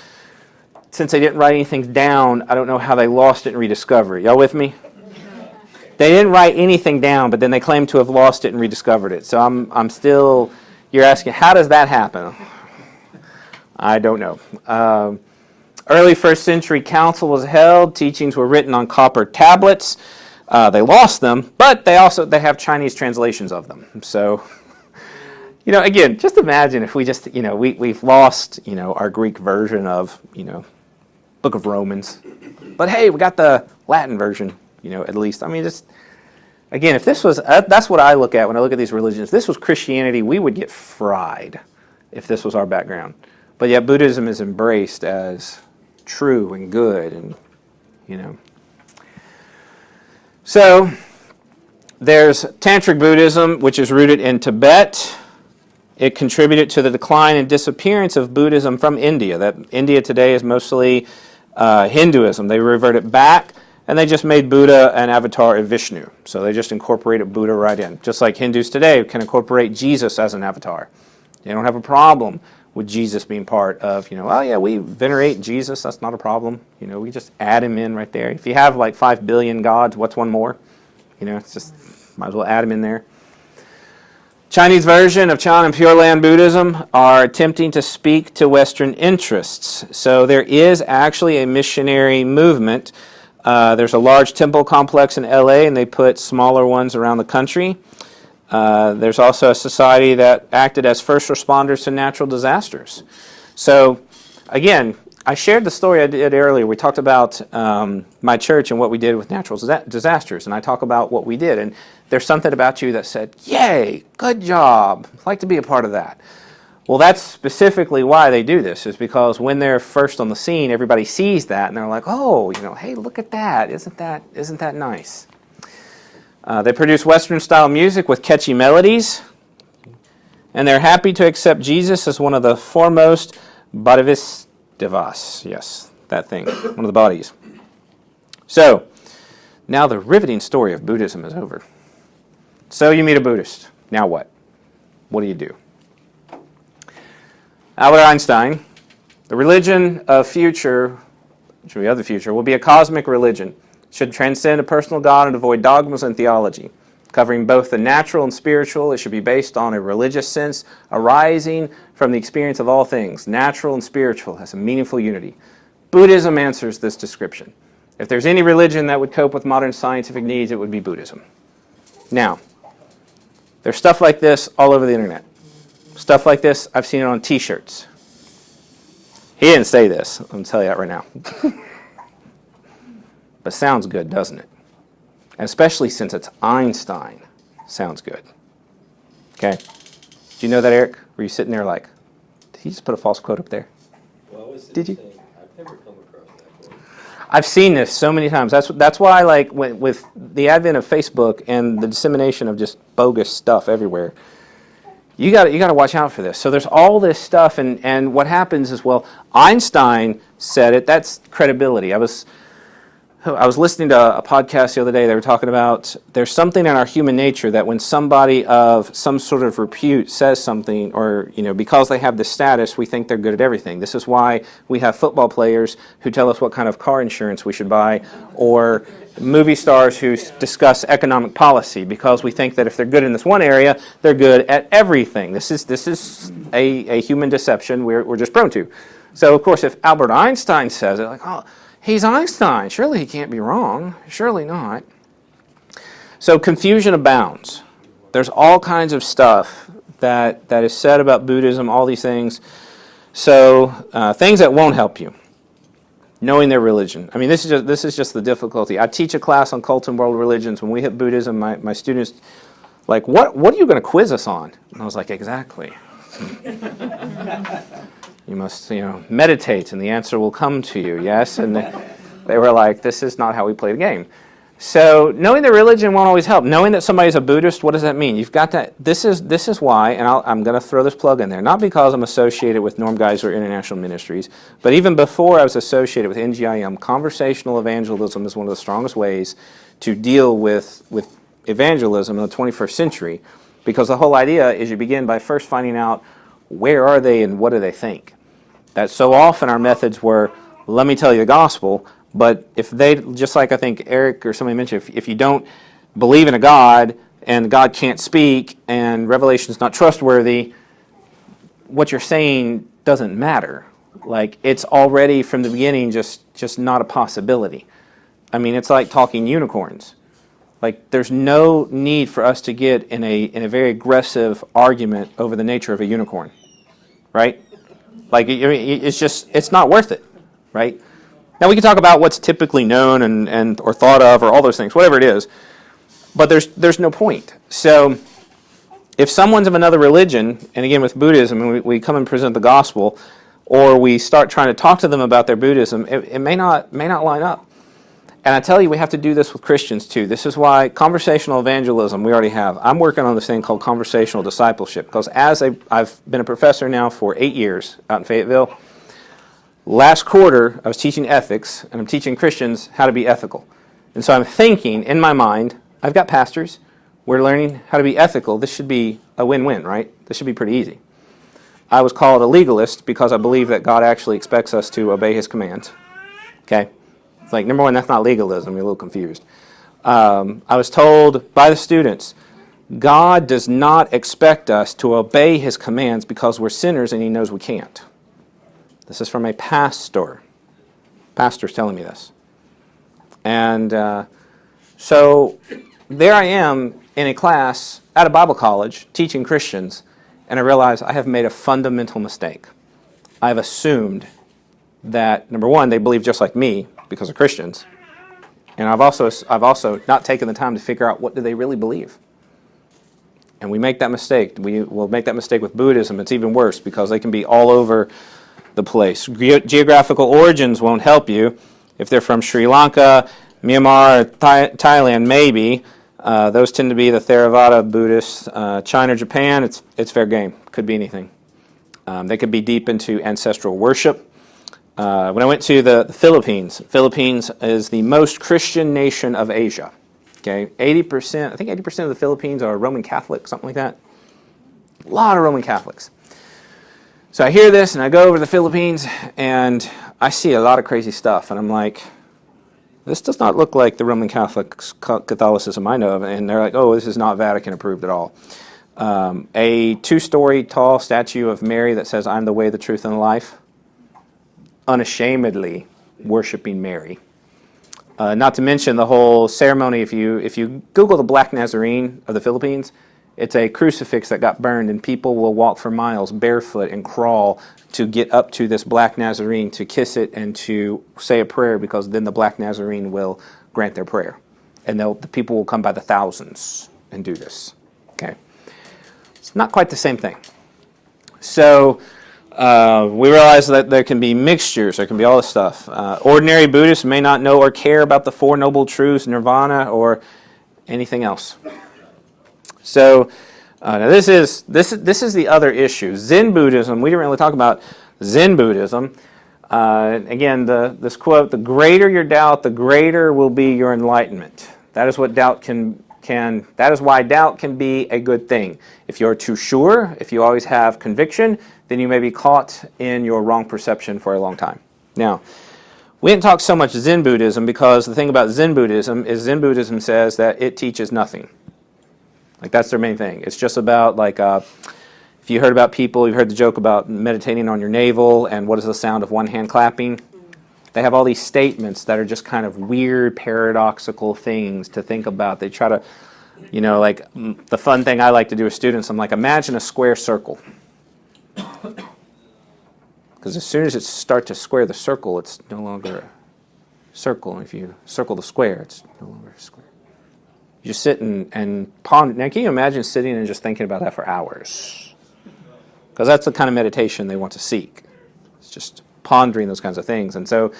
Since they didn't write anything down, I don't know how they lost it and rediscovered it. Y'all with me? They didn't write anything down, but then they claim to have lost it and rediscovered it. So I'm still, you're asking, how does that happen? I don't know. Early 1st century council was held. Teachings were written on copper tablets. They lost them, but they have Chinese translations of them. So, again, just imagine if we just, we've lost, our Greek version of, Book of Romans. But hey, we got the Latin version, at least. I mean, just, again, if this was, that's what I look at when I look at these religions. If this was Christianity, we would get fried if this was our background. But yet Buddhism is embraced as true and good, and, So, there's Tantric Buddhism, which is rooted in Tibet. It contributed to the decline and disappearance of Buddhism from India. That India today is mostly Hinduism. They reverted back, and they just made Buddha an avatar of Vishnu. So they just incorporated Buddha right in. Just like Hindus today can incorporate Jesus as an avatar. They don't have a problem with Jesus being part of, oh yeah, we venerate Jesus, that's not a problem. We just add him in right there. If you have like 5 billion gods, what's one more? It's just, might as well add him in there. Chinese version of Chan and Pure Land Buddhism are attempting to speak to Western interests. So there is actually a missionary movement. There's a large temple complex in LA, and they put smaller ones around the country. There's also a society that acted as first responders to natural disasters. So, again, I shared the story I did earlier. We talked about my church and what we did with natural disasters, and I talk about what we did. And there's something about you that said, "Yay, good job! I'd like to be a part of that." Well, that's specifically why they do this, is because when they're first on the scene, everybody sees that, and they're like, "Oh, hey, look at that! Isn't that nice?" They produce Western-style music with catchy melodies, and they're happy to accept Jesus as one of the foremost Bodhisattvas. Yes, that thing, one of the bodies. So, now the riveting story of Buddhism is over. So you meet a Buddhist. Now what? What do you do? Albert Einstein, the religion of the future will be a cosmic religion. It should transcend a personal God and avoid dogmas and theology. Covering both the natural and spiritual, it should be based on a religious sense arising from the experience of all things. Natural and spiritual has a meaningful unity. Buddhism answers this description. If there's any religion that would cope with modern scientific needs, it would be Buddhism. Now, there's stuff like this all over the internet. Stuff like this, I've seen it on t-shirts. He didn't say this, I'm going to tell you that right now. But sounds good, doesn't it? And especially since it's Einstein, sounds good. Okay? Do you know that, Eric? Were you sitting there like, did he just put a false quote up there? Well, Did you? I've never come across that quote. I've seen this so many times. That's why, like, with the advent of Facebook and the dissemination of just bogus stuff everywhere, you got to watch out for this. So there's all this stuff, and what happens is, well, Einstein said it. That's credibility. I was listening to a podcast the other day. They were talking about there's something in our human nature that when somebody of some sort of repute says something, or because they have this status, we think they're good at everything. This is why we have football players who tell us what kind of car insurance we should buy, or movie stars who discuss economic policy, because we think that if they're good in this one area, they're good at everything. This is a human deception we're just prone to. So, of course, if Albert Einstein says it, like, oh, he's Einstein. Surely he can't be wrong. Surely not. So confusion abounds. There's all kinds of stuff that is said about Buddhism, all these things. So things that won't help you. Knowing their religion. I mean, this is just the difficulty. I teach a class on cult and world religions. When we hit Buddhism, my students, like, what are you going to quiz us on? And I was like, exactly. You must, meditate, and the answer will come to you, yes? And they were like, this is not how we play the game. So knowing the religion won't always help. Knowing that somebody's a Buddhist, what does that mean? You've got that. This is why, and I'm going to throw this plug in there, not because I'm associated with Norm Geisler International Ministries, but even before I was associated with NGIM, conversational evangelism is one of the strongest ways to deal with evangelism in the 21st century, because the whole idea is you begin by first finding out where are they and what do they think. That so often our methods were, let me tell you the gospel, but if they, just like I think Eric or somebody mentioned, if you don't believe in a God and God can't speak and Revelation is not trustworthy, what you're saying doesn't matter. Like, it's already from the beginning just not a possibility. I mean, it's like talking unicorns. Like, there's no need for us to get in a very aggressive argument over the nature of a unicorn, right? Like, it's not worth it, right? Now, we can talk about what's typically known and or thought of, or all those things, whatever it is, but there's no point. So, if someone's of another religion, and again with Buddhism, and we come and present the gospel, or we start trying to talk to them about their Buddhism, it may not line up. And I tell you, we have to do this with Christians too. This is why conversational evangelism we already have. I'm working on this thing called conversational discipleship, because I've been a professor now for 8 years out in Fayetteville. Last quarter, I was teaching ethics, and I'm teaching Christians how to be ethical. And so I'm thinking in my mind, I've got pastors, we're learning how to be ethical. This should be a win-win, right? This should be pretty easy. I was called a legalist because I believe that God actually expects us to obey His commands. Okay? It's like, number one, that's not legalism. You're a little confused. I was told by the students, God does not expect us to obey His commands because we're sinners and He knows we can't. This is from a pastor. Pastor's telling me this. And so there I am in a class at a Bible college teaching Christians, and I realize I have made a fundamental mistake. I've assumed that, number one, they believe just like me because they're Christians, and I've also not taken the time to figure out what do they really believe. And we make that mistake. We will make that mistake with Buddhism. It's even worse because they can be all over the place. Geographical origins won't help you. If they're from Sri Lanka, Myanmar, or Thailand, maybe. Those tend to be the Theravada Buddhists. China or Japan, it's fair game. Could be anything. They could be deep into ancestral worship. When I went to the Philippines is the most Christian nation of Asia. Okay, 80%, I think 80% of the Philippines are Roman Catholic, something like that. A lot of Roman Catholics. So I hear this, and I go over to the Philippines, and I see a lot of crazy stuff, and I'm like, this does not look like the Roman Catholicism I know of, and they're like, oh, this is not Vatican approved at all. A 2-story tall statue of Mary that says, I'm the way, the truth, and the life, unashamedly worshiping Mary. Not to mention the whole ceremony. If you Google the Black Nazarene of the Philippines, it's a crucifix that got burned, and people will walk for miles barefoot and crawl to get up to this Black Nazarene to kiss it and to say a prayer, because then the Black Nazarene will grant their prayer. And the people will come by the thousands and do this. Okay, it's not quite the same thing. So we realize that there can be mixtures, there can be all this stuff. Ordinary Buddhists may not know or care about the Four Noble Truths, nirvana, or anything else. So now this is the other issue. Zen Buddhism, we didn't really talk about Zen Buddhism. Again, this quote, the greater your doubt, the greater will be your enlightenment. That is what doubt that is why doubt can be a good thing. If you're too sure, if you always have conviction, then you may be caught in your wrong perception for a long time. Now, we didn't talk so much Zen Buddhism because the thing about Zen Buddhism is Zen Buddhism says that it teaches nothing. Like, that's their main thing. It's just about, like, if you heard about people, you've heard the joke about meditating on your navel and what is the sound of one hand clapping. They have all these statements that are just kind of weird, paradoxical things to think about. They try to, like, the fun thing I like to do with students, I'm like, imagine a square circle. Because as soon as it starts to square the circle, it's no longer a circle. If you circle the square, it's no longer a square. You just sit and ponder. Now, can you imagine sitting and just thinking about that for hours? Because that's the kind of meditation they want to seek. It's just pondering those kinds of things. And so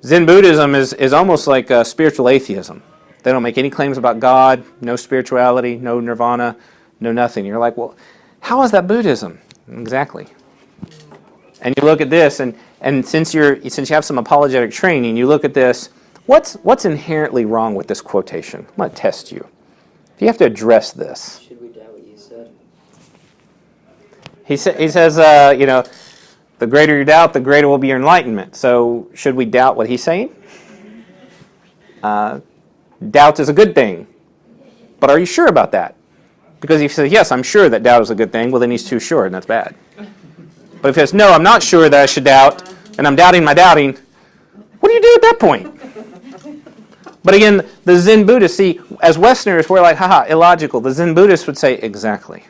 Zen Buddhism is almost like spiritual atheism. They don't make any claims about God, no spirituality, no nirvana, no nothing. You're like, well, how is that Buddhism? Exactly. And you look at this, and since you have some apologetic training, you look at this. What's inherently wrong with this quotation? I'm going to test you. If you have to address this. Should we doubt what you said? He says, the greater your doubt, the greater will be your enlightenment. So should we doubt what he's saying? Doubt is a good thing. But are you sure about that? Because if he says, yes, I'm sure that doubt is a good thing, well, then he's too sure, and that's bad. But if he says, no, I'm not sure that I should doubt, and I'm doubting my doubting, what do you do at that point? But again, the Zen Buddhists, see, as Westerners, we're like, haha, illogical. The Zen Buddhists would say, exactly.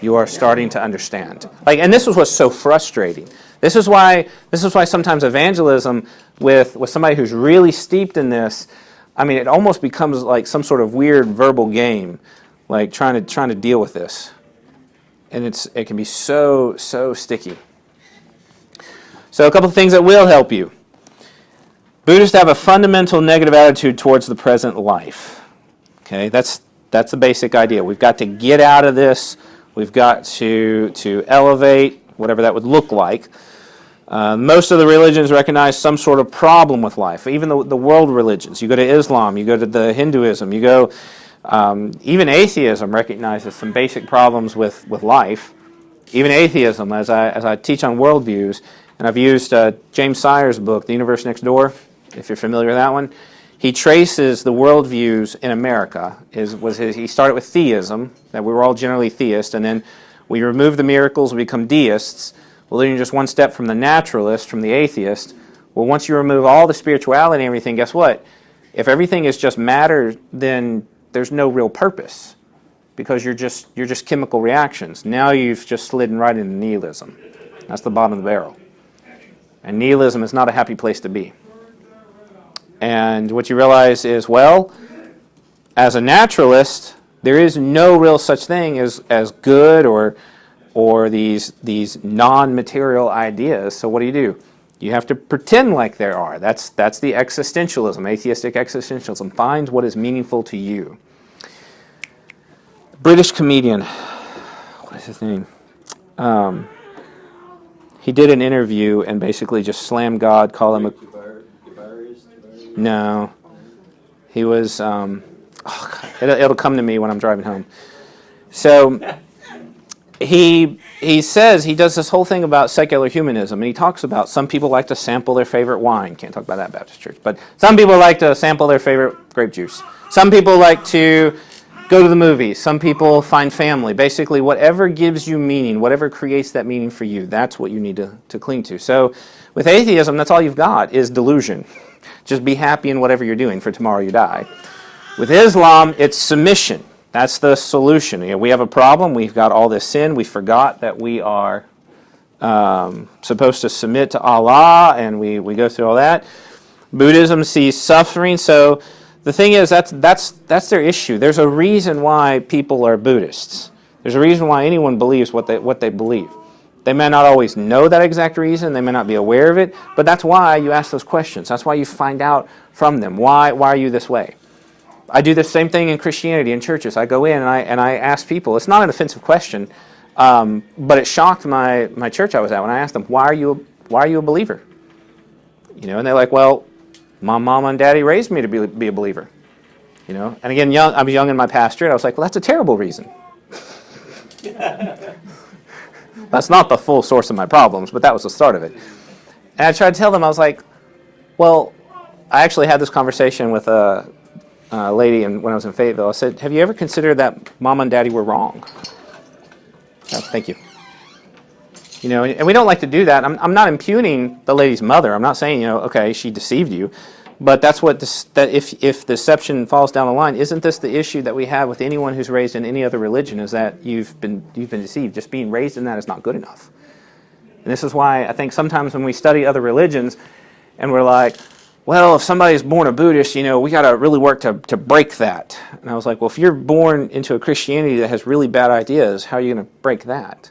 You are starting to understand. And this is what's so frustrating. This is why sometimes evangelism with somebody who's really steeped in this, I mean, it almost becomes like some sort of weird verbal game, like trying to deal with this. And it can be so sticky. So a couple of things that will help you. Buddhists have a fundamental negative attitude towards the present life. Okay, that's the basic idea. We've got to get out of this. We've got to elevate, whatever that would look like. Most of the religions recognize some sort of problem with life. Even the world religions. You go to Islam, you go to the Hinduism, you go, even atheism recognizes some basic problems with life. Even atheism, as I teach on worldviews, and I've used James Sire's book, The Universe Next Door, if you're familiar with that one. He traces the worldviews in America. He started with theism, that we were all generally theists, and then we remove the miracles, we become deists. Well, then you're just one step from the naturalist, from the atheist. Well, once you remove all the spirituality and everything, guess what? If everything is just matter, then there's no real purpose because you're just chemical reactions. Now you've just slidden right into nihilism. That's the bottom of the barrel. And nihilism is not a happy place to be. And what you realize is, well, as a naturalist, there is no real such thing as good or these non-material ideas. So what do? You have to pretend like there are. That's the existentialism, atheistic existentialism. Find what is meaningful to you. British comedian, what is his name? He did an interview and basically just slammed God, called him a... No. He was... it'll come to me when I'm driving home. So he says, he does this whole thing about secular humanism, and he talks about some people like to sample their favorite wine. Can't talk about that Baptist church. But some people like to sample their favorite grape juice. Some people like to go to the movies. Some people find family. Basically, whatever gives you meaning, whatever creates that meaning for you, that's what you need to cling to. So with atheism, that's all you've got is delusion. Just be happy in whatever you're doing, for tomorrow you die. With Islam, it's submission. That's the solution. You know, we have a problem. We've got all this sin. We forgot that we are supposed to submit to Allah, and we go through all that. Buddhism sees suffering. So the thing is, that's their issue. There's a reason why people are Buddhists. There's a reason why anyone believes what they believe. They may not always know that exact reason. They may not be aware of it. But that's why you ask those questions. That's why you find out from them. Why are you this way? I do the same thing in Christianity in churches. I go in and I ask people. It's not an offensive question, but it shocked my church I was at when I asked them, "Why are you a believer?" You know, and they're like, "Well, my mom and daddy raised me to be a believer." You know, and again, I was young in my pastorate. I was like, "Well, that's a terrible reason." That's not the full source of my problems, but that was the start of it. And I tried to tell them, I was like, "Well, I actually had this conversation with a lady when I was in Fayetteville." I said, "Have you ever considered that mom and daddy were wrong?" Oh, thank you. You know, and we don't like to do that. I'm not impugning the lady's mother. I'm not saying, you know, okay, she deceived you, but that's what if deception falls down the line, isn't this the issue that we have with anyone who's raised in any other religion? Is that you've been deceived? Just being raised in that is not good enough. And this is why I think sometimes when we study other religions, and we're like, well, if somebody's born a Buddhist, you know, we got to really work to break that. And I was like, well, if you're born into a Christianity that has really bad ideas, how are you going to break that?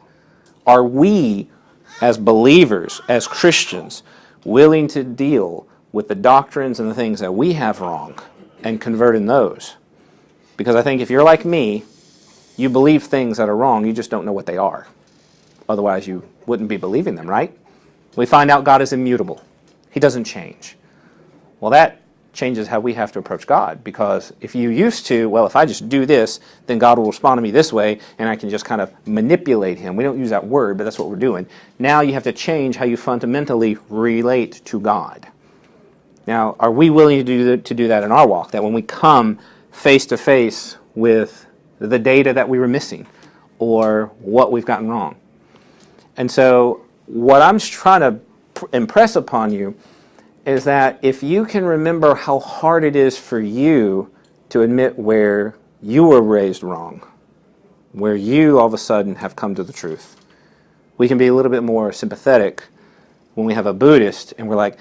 Are we, as believers, as Christians, willing to deal with the doctrines and the things that we have wrong and convert in those? Because I think if you're like me, you believe things that are wrong, you just don't know what they are. Otherwise, you wouldn't be believing them, right? We find out God is immutable. He doesn't change. Well, that changes how we have to approach God, because if you used to, well, if I just do this, then God will respond to me this way, and I can just kind of manipulate him. We don't use that word, but that's what we're doing. Now you have to change how you fundamentally relate to God. Now, are we willing to do that in our walk? That when we come face to face with the data that we were missing or what we've gotten wrong? And so what I'm trying to impress upon you is that if you can remember how hard it is for you to admit where you were raised wrong, where you all of a sudden have come to the truth, we can be a little bit more sympathetic when we have a Buddhist and we're like,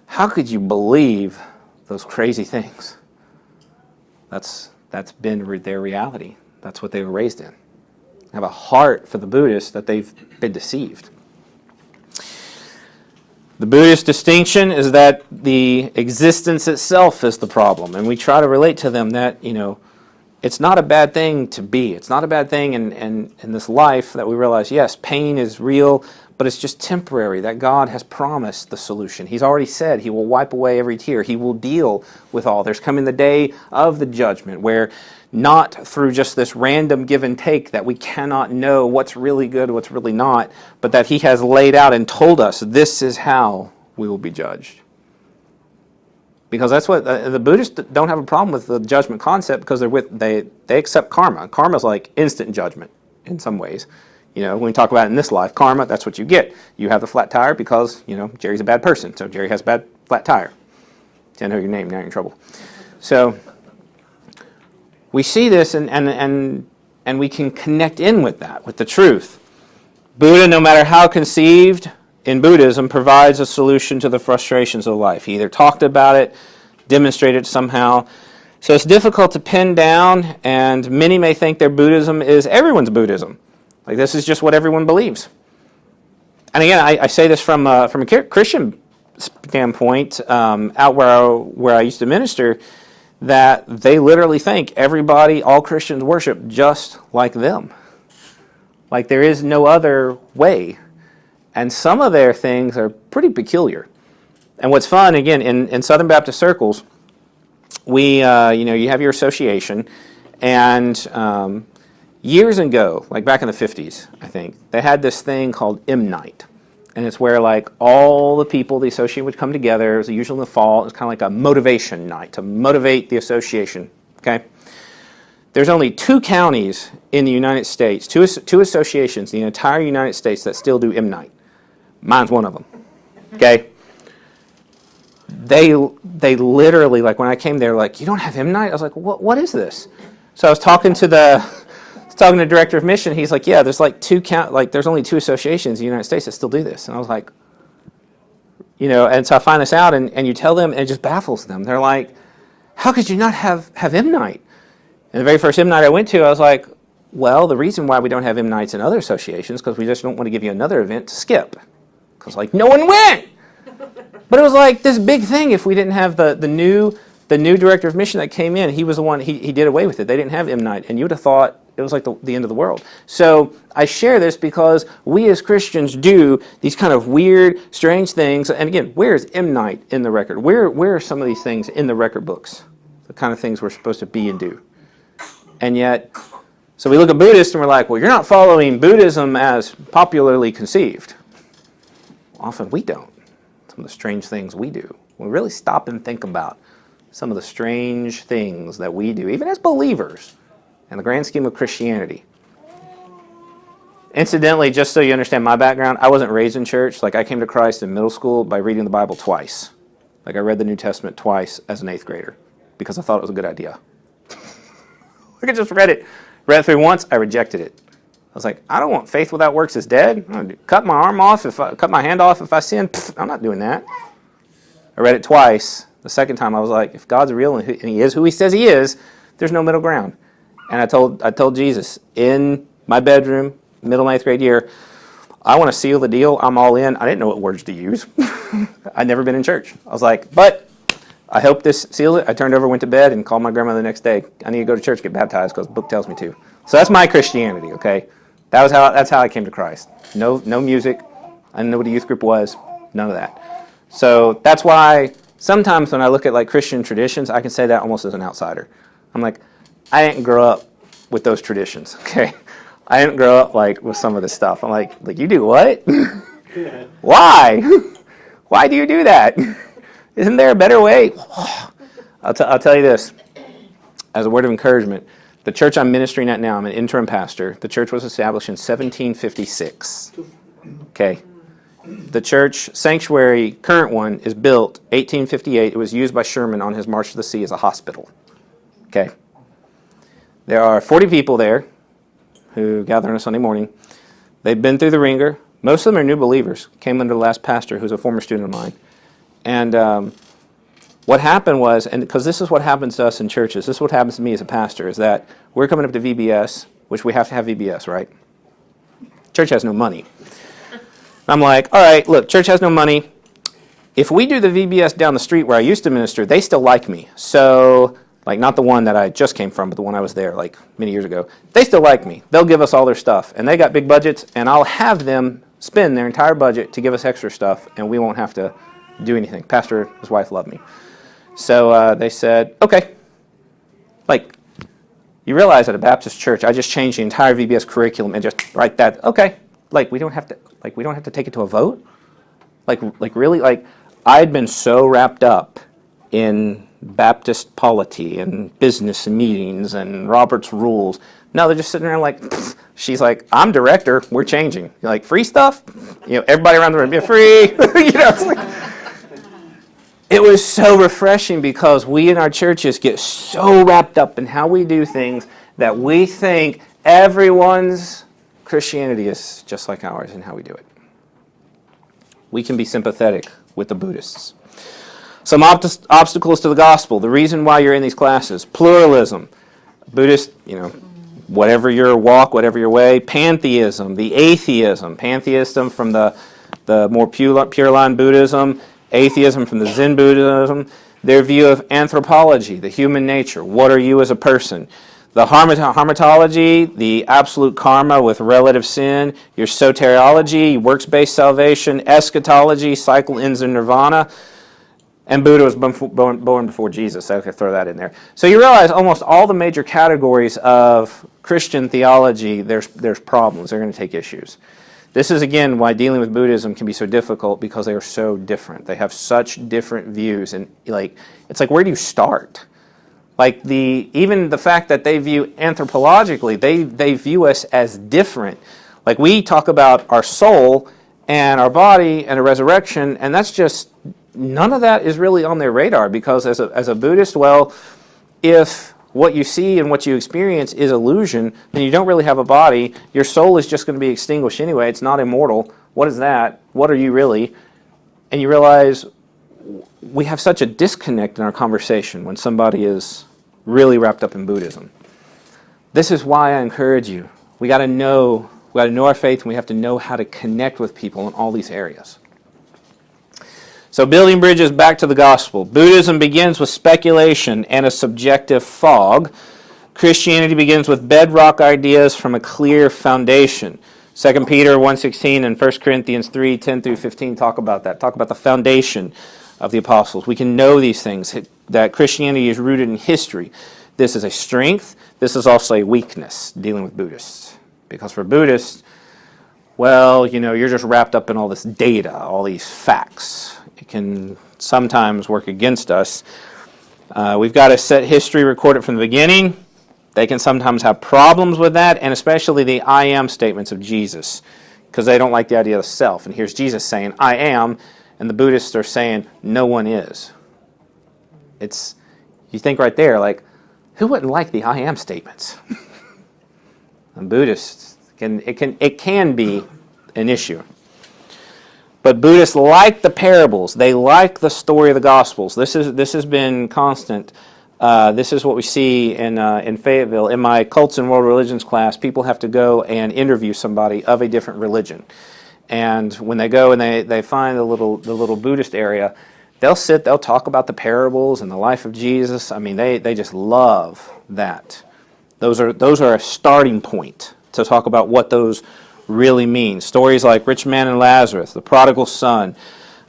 how could you believe those crazy things? That's been their reality. That's what they were raised in. Have a heart for the Buddhists that they've been deceived. The Buddhist distinction is that the existence itself is the problem, and we try to relate to them that, you know, it's not a bad thing to be. It's not a bad thing in this life that we realize, yes, pain is real, but it's just temporary, that God has promised the solution. He's already said he will wipe away every tear. He will deal with all. There's coming the day of the judgment where not through just this random give and take that we cannot know what's really good, what's really not, but that he has laid out and told us this is how we will be judged. Because that's what the Buddhists don't have a problem with the judgment concept, because they accept karma. Karma's like instant judgment in some ways. You know, when we talk about it in this life, karma, that's what you get. You have the flat tire because, you know, Jerry's a bad person, so Jerry has a bad flat tire. I know your name, now you're in trouble. So we see this and we can connect in with that, with the truth. Buddha, no matter how conceived in Buddhism, provides a solution to the frustrations of life. He either talked about it, demonstrated it somehow. So it's difficult to pin down, and many may think their Buddhism is everyone's Buddhism. Like, this is just what everyone believes. And again, I say this from a Christian standpoint, out where I used to minister, that they literally think everybody, all Christians worship just like them. Like, there is no other way. And some of their things are pretty peculiar. And what's fun, again, in Southern Baptist circles, we, you have your association, and years ago, like back in the 50s, I think, they had this thing called M Night. And it's where, like, all the people, the association would come together. It was usually in the fall. It was kind of like a motivation night to motivate the association, okay? There's only 2 counties in the United States, two associations in the entire United States that still do M Night. Mine's one of them, okay? They literally, like, when I came there, like, you don't have M Night? I was like, what is this? So I was talking to the director of mission. He's like, yeah, there's like there's only 2 associations in the United States that still do this. And I was like, and so I find this out, and you tell them, and it just baffles them. They're like, how could you not have M Night? And the very first M Night I went to, I was like, well, the reason why we don't have M Nights in other associations is because we just don't want to give you another event to skip. Because, like, no one went! But it was like this big thing if we didn't have the new director of mission that came in. He was the one, he did away with it. They didn't have M Night, and you would have thought it was like the end of the world. So I share this because we as Christians do these kind of weird, strange things. And again, where is M Night in the record? Where are some of these things in the record books? The kind of things we're supposed to be and do. And yet, so we look at Buddhists and we're like, well, you're not following Buddhism as popularly conceived. Often we don't. Some of the strange things we do. We really stop and think about some of the strange things that we do, even as believers, in the grand scheme of Christianity. Incidentally, just so you understand my background, I wasn't raised in church. Like, I came to Christ in middle school by reading the Bible twice. Like, I read the New Testament twice as an 8th grader because I thought it was a good idea. Like, I just read it through once, I rejected it. I was like, I don't want faith without works is dead. I'm gonna cut my arm off, cut my hand off if I sin. I'm not doing that. I read it twice. The second time I was like, if God's real and He is who He says He is, there's no middle ground. And I told Jesus in my bedroom, middle 9th grade year, I want to seal the deal. I'm all in. I didn't know what words to use. I'd never been in church. I was like, but I hope this seals it. I turned over, went to bed, and called my grandmother the next day. I need to go to church, get baptized, because the book tells me to. So that's my Christianity, okay? That's how I came to Christ. No music. I didn't know what a youth group was. None of that. So that's why sometimes when I look at like Christian traditions, I can say that almost as an outsider. I'm like, I didn't grow up with those traditions, okay? I didn't grow up like with some of this stuff. I'm like you do what? Why? Why do you do that? Isn't there a better way? I'll tell you this, as a word of encouragement. The church I'm ministering at now, I'm an interim pastor. The church was established in 1756. Okay. The church sanctuary, current one, is built 1858. It was used by Sherman on his march to the sea as a hospital. Okay. There are 40 people there who gather on a Sunday morning. They've been through the ringer. Most of them are new believers. Came under the last pastor, who's a former student of mine. And what happened was, and because this is what happens to us in churches, this is what happens to me as a pastor, is that we're coming up to VBS, which we have to have VBS, right? Church has no money. I'm like, all right, look, church has no money. If we do the VBS down the street where I used to minister, they still like me. So, like, not the one that I just came from, but the one I was there, like, many years ago. They still like me. They'll give us all their stuff. And they got big budgets, and I'll have them spend their entire budget to give us extra stuff, and we won't have to do anything. Pastor, his wife loved me. So they said, okay. Like, you realize at a Baptist church, I just changed the entire VBS curriculum and just write that. Okay. Like, we don't have to take it to a vote. Like really, like, I'd been so wrapped up in Baptist polity and business meetings and Robert's rules. No, they're just sitting there like, pfft. She's like, I'm director. We're changing. You're like, free stuff? Everybody around the room, yeah, free. It's like, it was so refreshing because we in our churches get so wrapped up in how we do things that we think everyone's Christianity is just like ours in how we do it. We can be sympathetic with the Buddhists. Some obstacles to the gospel. The reason why you're in these classes. Pluralism. Buddhist, whatever your walk, whatever your way. Pantheism. The atheism. Pantheism from the more Pure Line Buddhism. Atheism from the Zen Buddhism. Their view of anthropology, the human nature. What are you as a person? The harmatology, the absolute karma with relative sin. Your soteriology, works-based salvation. Eschatology, cycle ends in nirvana. And Buddha was born before Jesus, so I could throw that in there. So you realize almost all the major categories of Christian theology, there's problems. They're going to take issues. This is, again, why dealing with Buddhism can be so difficult, because they are so different. They have such different views. And it's like, where do you start? Like even the fact that they view anthropologically, they view us as different. Like we talk about our soul and our body and a resurrection, and that's just, none of that is really on their radar, because as a Buddhist, well, if what you see and what you experience is illusion, then you don't really have a body. Your soul is just going to be extinguished anyway. It's not immortal. What is that? What are you really? And you realize we have such a disconnect in our conversation when somebody is really wrapped up in Buddhism. This is why I encourage you. We got to know our faith, and we have to know how to connect with people in all these areas. So building bridges back to the gospel. Buddhism begins with speculation and a subjective fog. Christianity begins with bedrock ideas from a clear foundation. 2 Peter 1:16 and 1 Corinthians 3:10 through 15 talk about that. Talk about the foundation of the apostles. We can know these things, that Christianity is rooted in history. This is a strength. This is also a weakness, dealing with Buddhists. Because for Buddhists, well, you're just wrapped up in all this data, all these facts. It can sometimes work against us. We've got to set history, record it from the beginning. They can sometimes have problems with that, and especially the I am statements of Jesus, because they don't like the idea of self. And here's Jesus saying, I am, and the Buddhists are saying, no one is. You think right there, like, who wouldn't like the I am statements? And Buddhists, it can be an issue. But Buddhists like the parables. They like the story of the Gospels. This has been constant. This is what we see in Fayetteville. In my Cults and World Religions class, people have to go and interview somebody of a different religion. And when they go and they find the little Buddhist area, they'll talk about the parables and the life of Jesus. I mean, they just love that. Those are a starting point to talk about what those really mean. Stories like Rich Man and Lazarus, the prodigal son,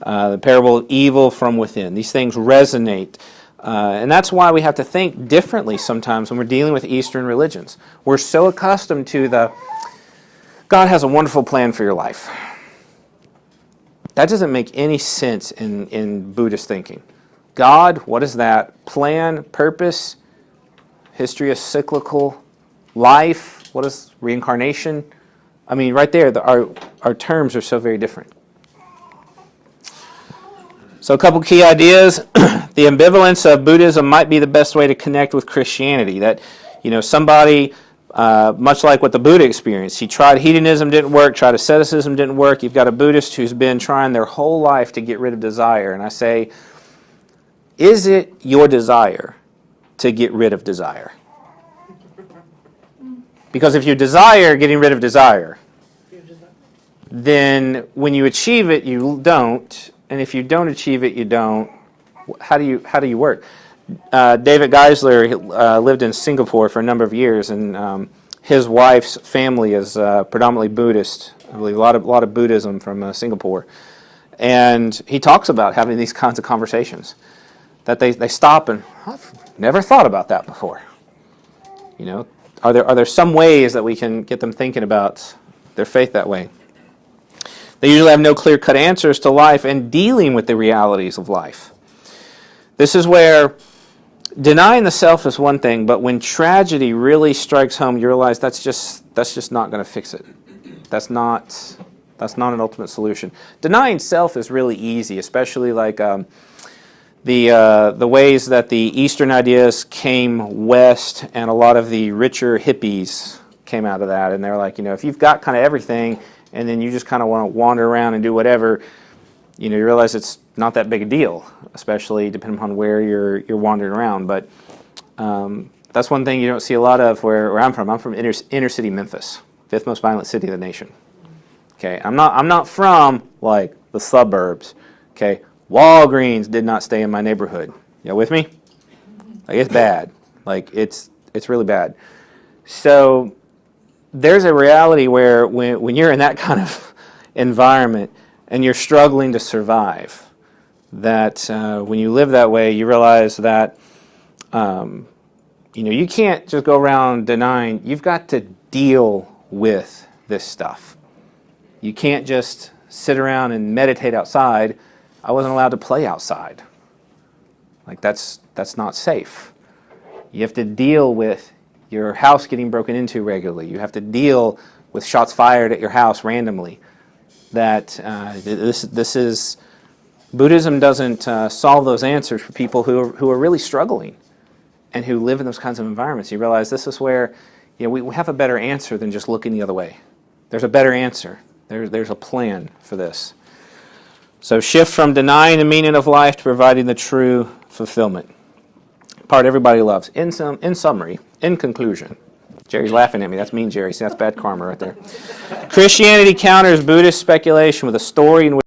the parable of evil from within. These things resonate. And that's why we have to think differently sometimes when we're dealing with Eastern religions. We're so accustomed to God has a wonderful plan for your life. That doesn't make any sense in Buddhist thinking. God, what is that? Plan, purpose, history is cyclical, life, what is reincarnation? I mean, right there, our terms are so very different. So a couple key ideas. The ambivalence of Buddhism might be the best way to connect with Christianity. That, somebody, much like what the Buddha experienced, he tried hedonism, didn't work, tried asceticism, didn't work. You've got a Buddhist who's been trying their whole life to get rid of desire. And I say, is it your desire to get rid of desire? Because if you desire getting rid of desire, then when you achieve it, you don't. And if you don't achieve it, you don't. How do you work? David Geisler lived in Singapore for a number of years, and his wife's family is predominantly Buddhist. I believe a lot of Buddhism from Singapore. And he talks about having these kinds of conversations, that they stop and, I've never thought about that before. Are there some ways that we can get them thinking about their faith that way? They usually have no clear-cut answers to life and dealing with the realities of life. This is where denying the self is one thing, but when tragedy really strikes home, you realize that's just not going to fix it. That's not an ultimate solution. Denying self is really easy, especially like the ways that the Eastern ideas came west, and a lot of the richer hippies came out of that. And they're like, if you've got kind of everything, and then you just kind of want to wander around and do whatever, you realize it's not that big a deal, especially depending upon where you're wandering around. But that's one thing you don't see a lot of where I'm from. I'm from inner city Memphis, fifth most violent city in the nation. Okay, I'm not from like the suburbs. Okay, Walgreens did not stay in my neighborhood. You with me? Like, it's bad. Like, it's really bad. So there's a reality where when you're in that kind of environment and you're struggling to survive, that when you live that way, you realize that you can't just go around denying. You've got to deal with this stuff. You can't just sit around and meditate outside. I wasn't allowed to play outside. Like, that's not safe. You have to deal with your house getting broken into regularly. You have to deal with shots fired at your house randomly. That this is Buddhism doesn't solve those answers for people who are really struggling and who live in those kinds of environments. You realize this is where we have a better answer than just looking the other way. There's a better answer. There's a plan for this. So shift from denying the meaning of life to providing the true fulfillment. Part everybody loves. In summary, in conclusion. Jerry's laughing at me. That's mean, Jerry. See, that's bad karma right there. Christianity counters Buddhist speculation with a story in which